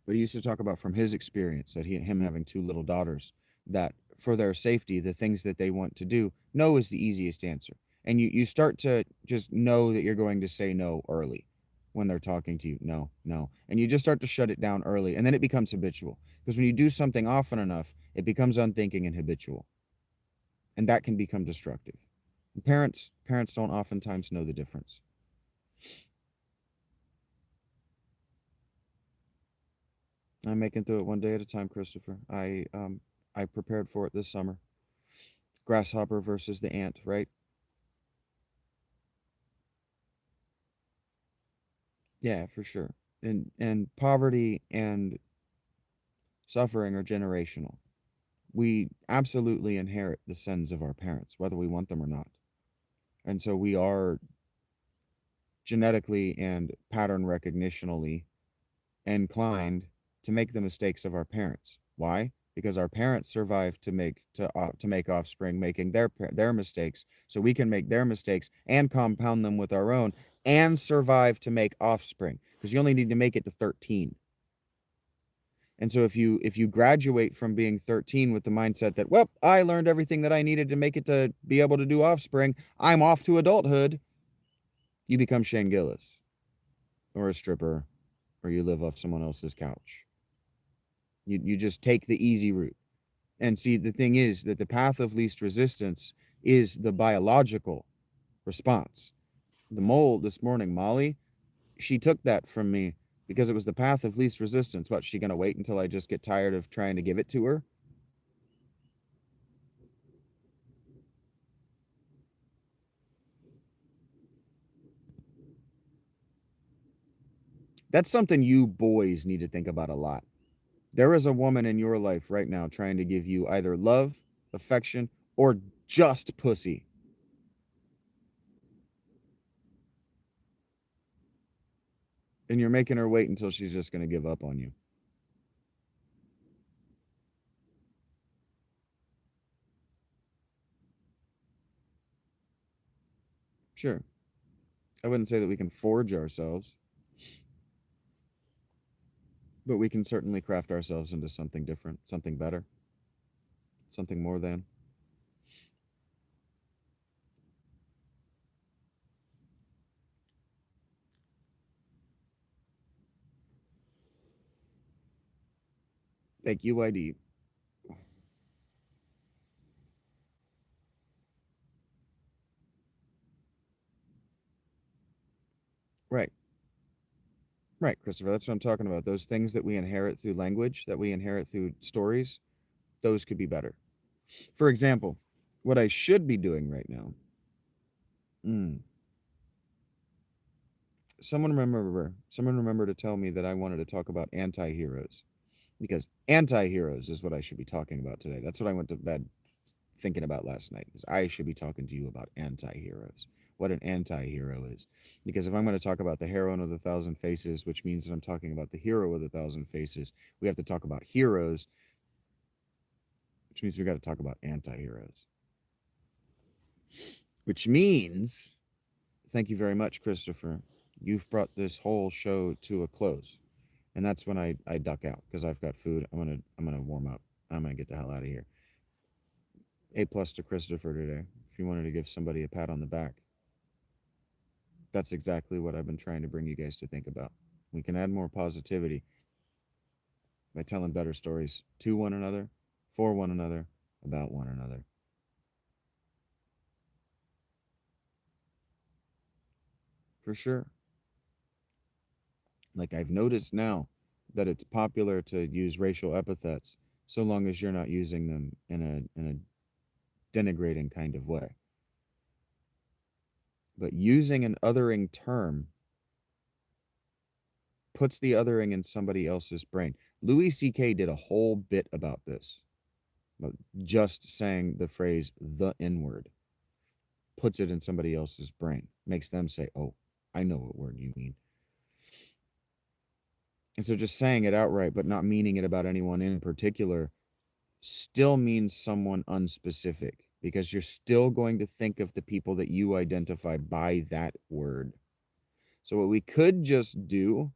but he used to talk about from his experience that him having two little daughters, that for their safety, the things that they want to do, no is the easiest answer. And you start to just know that you're going to say no early when they're talking to you. No, no. And you just start to shut it down early. And then it becomes habitual. Because when you do something often enough, it becomes unthinking and habitual. And that can become destructive. And parents don't oftentimes know the difference. I'm making through it one day at a time, Christopher. I prepared for it this summer. Grasshopper versus the ant, right? Yeah, for sure. And poverty and suffering are generational. We absolutely inherit the sins of our parents, whether we want them or not. And so we are genetically and pattern recognitionally inclined to make the mistakes of our parents. Why? Because our parents survived to make offspring, making their mistakes, so we can make their mistakes and compound them with our own, and survive to make offspring. Because you only need to make it to 13. And so if you graduate from being 13 with the mindset that, well, I learned everything that I needed to make it to be able to do offspring, I'm off to adulthood, you become Shane Gillis or a stripper, or you live off someone else's couch. You just take the easy route. And see, the thing is that the path of least resistance is the biological response. The mole this morning, Molly, she took that from me because it was the path of least resistance. What, she going to wait until I just get tired of trying to give it to her? That's something you boys need to think about a lot. There is a woman in your life right now trying to give you either love, affection, or just pussy. And you're making her wait until she's just going to give up on you. Sure. I wouldn't say that we can forge ourselves, but we can certainly craft ourselves into something different, something better, something more than. Thank you, ID. Right. Right, Christopher. That's what I'm talking about. Those things that we inherit through language, that we inherit through stories, those could be better. For example, what I should be doing right now. Mm, someone remember to tell me that I wanted to talk about anti-heroes, because anti-heroes is what I should be talking about today. That's what I went to bed thinking about last night, is I should be talking to you about anti-heroes, what an anti-hero is. Because if I'm going to talk about the heroine of the thousand faces, which means that I'm talking about the hero of the thousand faces, we have to talk about heroes, which means we got to talk about anti-heroes. Which means, thank you very much, Christopher. You've brought this whole show to a close. And that's when I duck out because I've got food. I'm gonna warm up. I'm gonna get the hell out of here. A+ to Christopher today. If you wanted to give somebody a pat on the back, that's exactly what I've been trying to bring you guys to think about. We can add more positivity by telling better stories to one another, for one another, about one another. For sure. Like, I've noticed now that it's popular to use racial epithets so long as you're not using them in a denigrating kind of way. But using an othering term puts the othering in somebody else's brain. Louis C.K. did a whole bit about this. Just saying the phrase the N word puts it in somebody else's brain, makes them say, oh, I know what word you mean. And so just saying it outright, but not meaning it about anyone in particular, still means someone unspecific, because you're still going to think of the people that you identify by that word. So what we could just do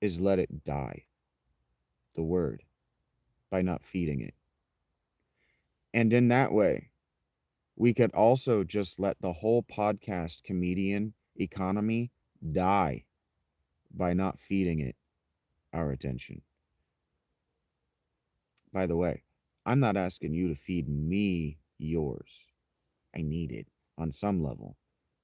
is let it die, the word, by not feeding it. And in that way, we could also just let the whole podcast comedian economy die by not feeding it our attention. By the way, I'm not asking you to feed me yours. I need it on some level.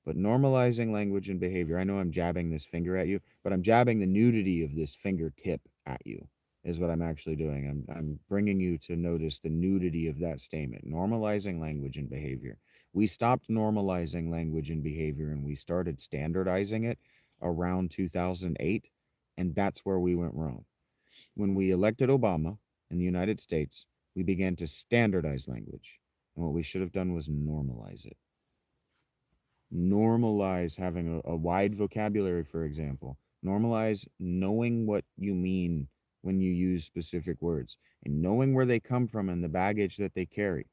But normalizing language and behavior, I know I'm jabbing this finger at you, but I'm jabbing the nudity of this fingertip at you, is what I'm actually doing. I'm bringing you to notice the nudity of that statement. Normalizing language and behavior. We stopped normalizing language and behavior and we started standardizing it around 2008, and that's where we went wrong. When we elected Obama in the United States, We began to standardize language. And what we should have done was normalize it. Normalize having a wide vocabulary, for example. Normalize knowing what you mean when you use specific words and knowing where they come from and the baggage that they carry.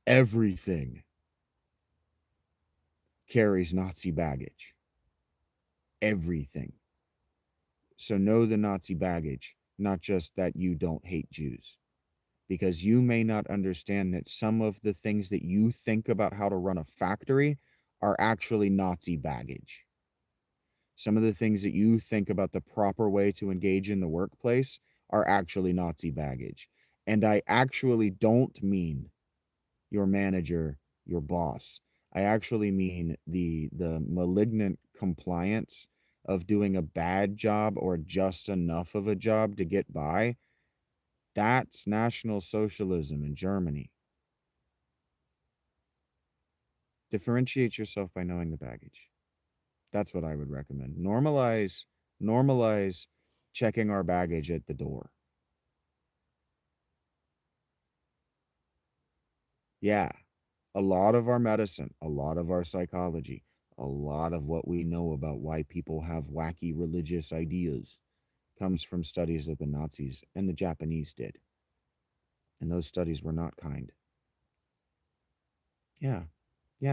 Everything carries Nazi baggage. Everything. So know the Nazi baggage, not just that you don't hate Jews. Because you may not understand that some of the things that you think about how to run a factory are actually Nazi baggage. Some of the things that you think about the proper way to engage in the workplace are actually Nazi baggage. And I actually don't mean your manager, your boss. I actually mean the malignant compliance of doing a bad job or just enough of a job to get by. That's National Socialism in Germany. Differentiate yourself by knowing the baggage. That's what I would recommend. Normalize checking our baggage at the door. Yeah, a lot of our medicine, a lot of our psychology, a lot of what we know about why people have wacky religious ideas comes from studies that the Nazis and the Japanese did. And those studies were not kind. Yeah,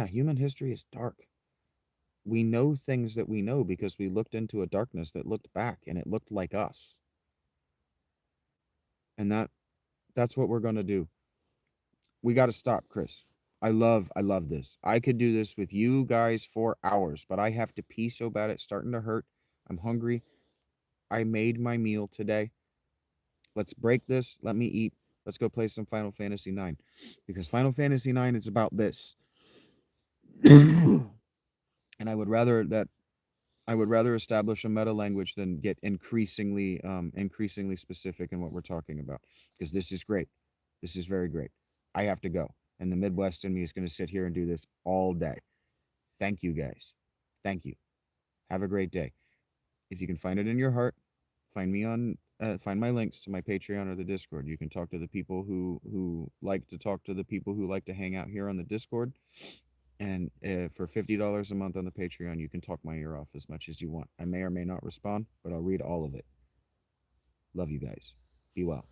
human history is dark. We know things that we know because we looked into a darkness that looked back and it looked like us. And that's what we're going to do. We got to stop, Chris. I love this. I could do this with you guys for hours, but I have to pee so bad it's starting to hurt. I'm hungry. I made my meal today. Let's break this. Let me eat. Let's go play some Final Fantasy 9 because Final Fantasy 9 is about this. And I would rather establish a meta language than get increasingly specific in what we're talking about because this is great. This is very great. I have to go. And the Midwest in me is going to sit here and do this all day. Thank you guys. Thank you. Have a great day. If you can find it in your heart, find me on find my links to my Patreon or the Discord. You can talk to the people who like to talk to the people who like to hang out here on the Discord. And for $50 a month on the Patreon, you can talk my ear off as much as you want. I may or may not respond, but I'll read all of it. Love you guys. Be well.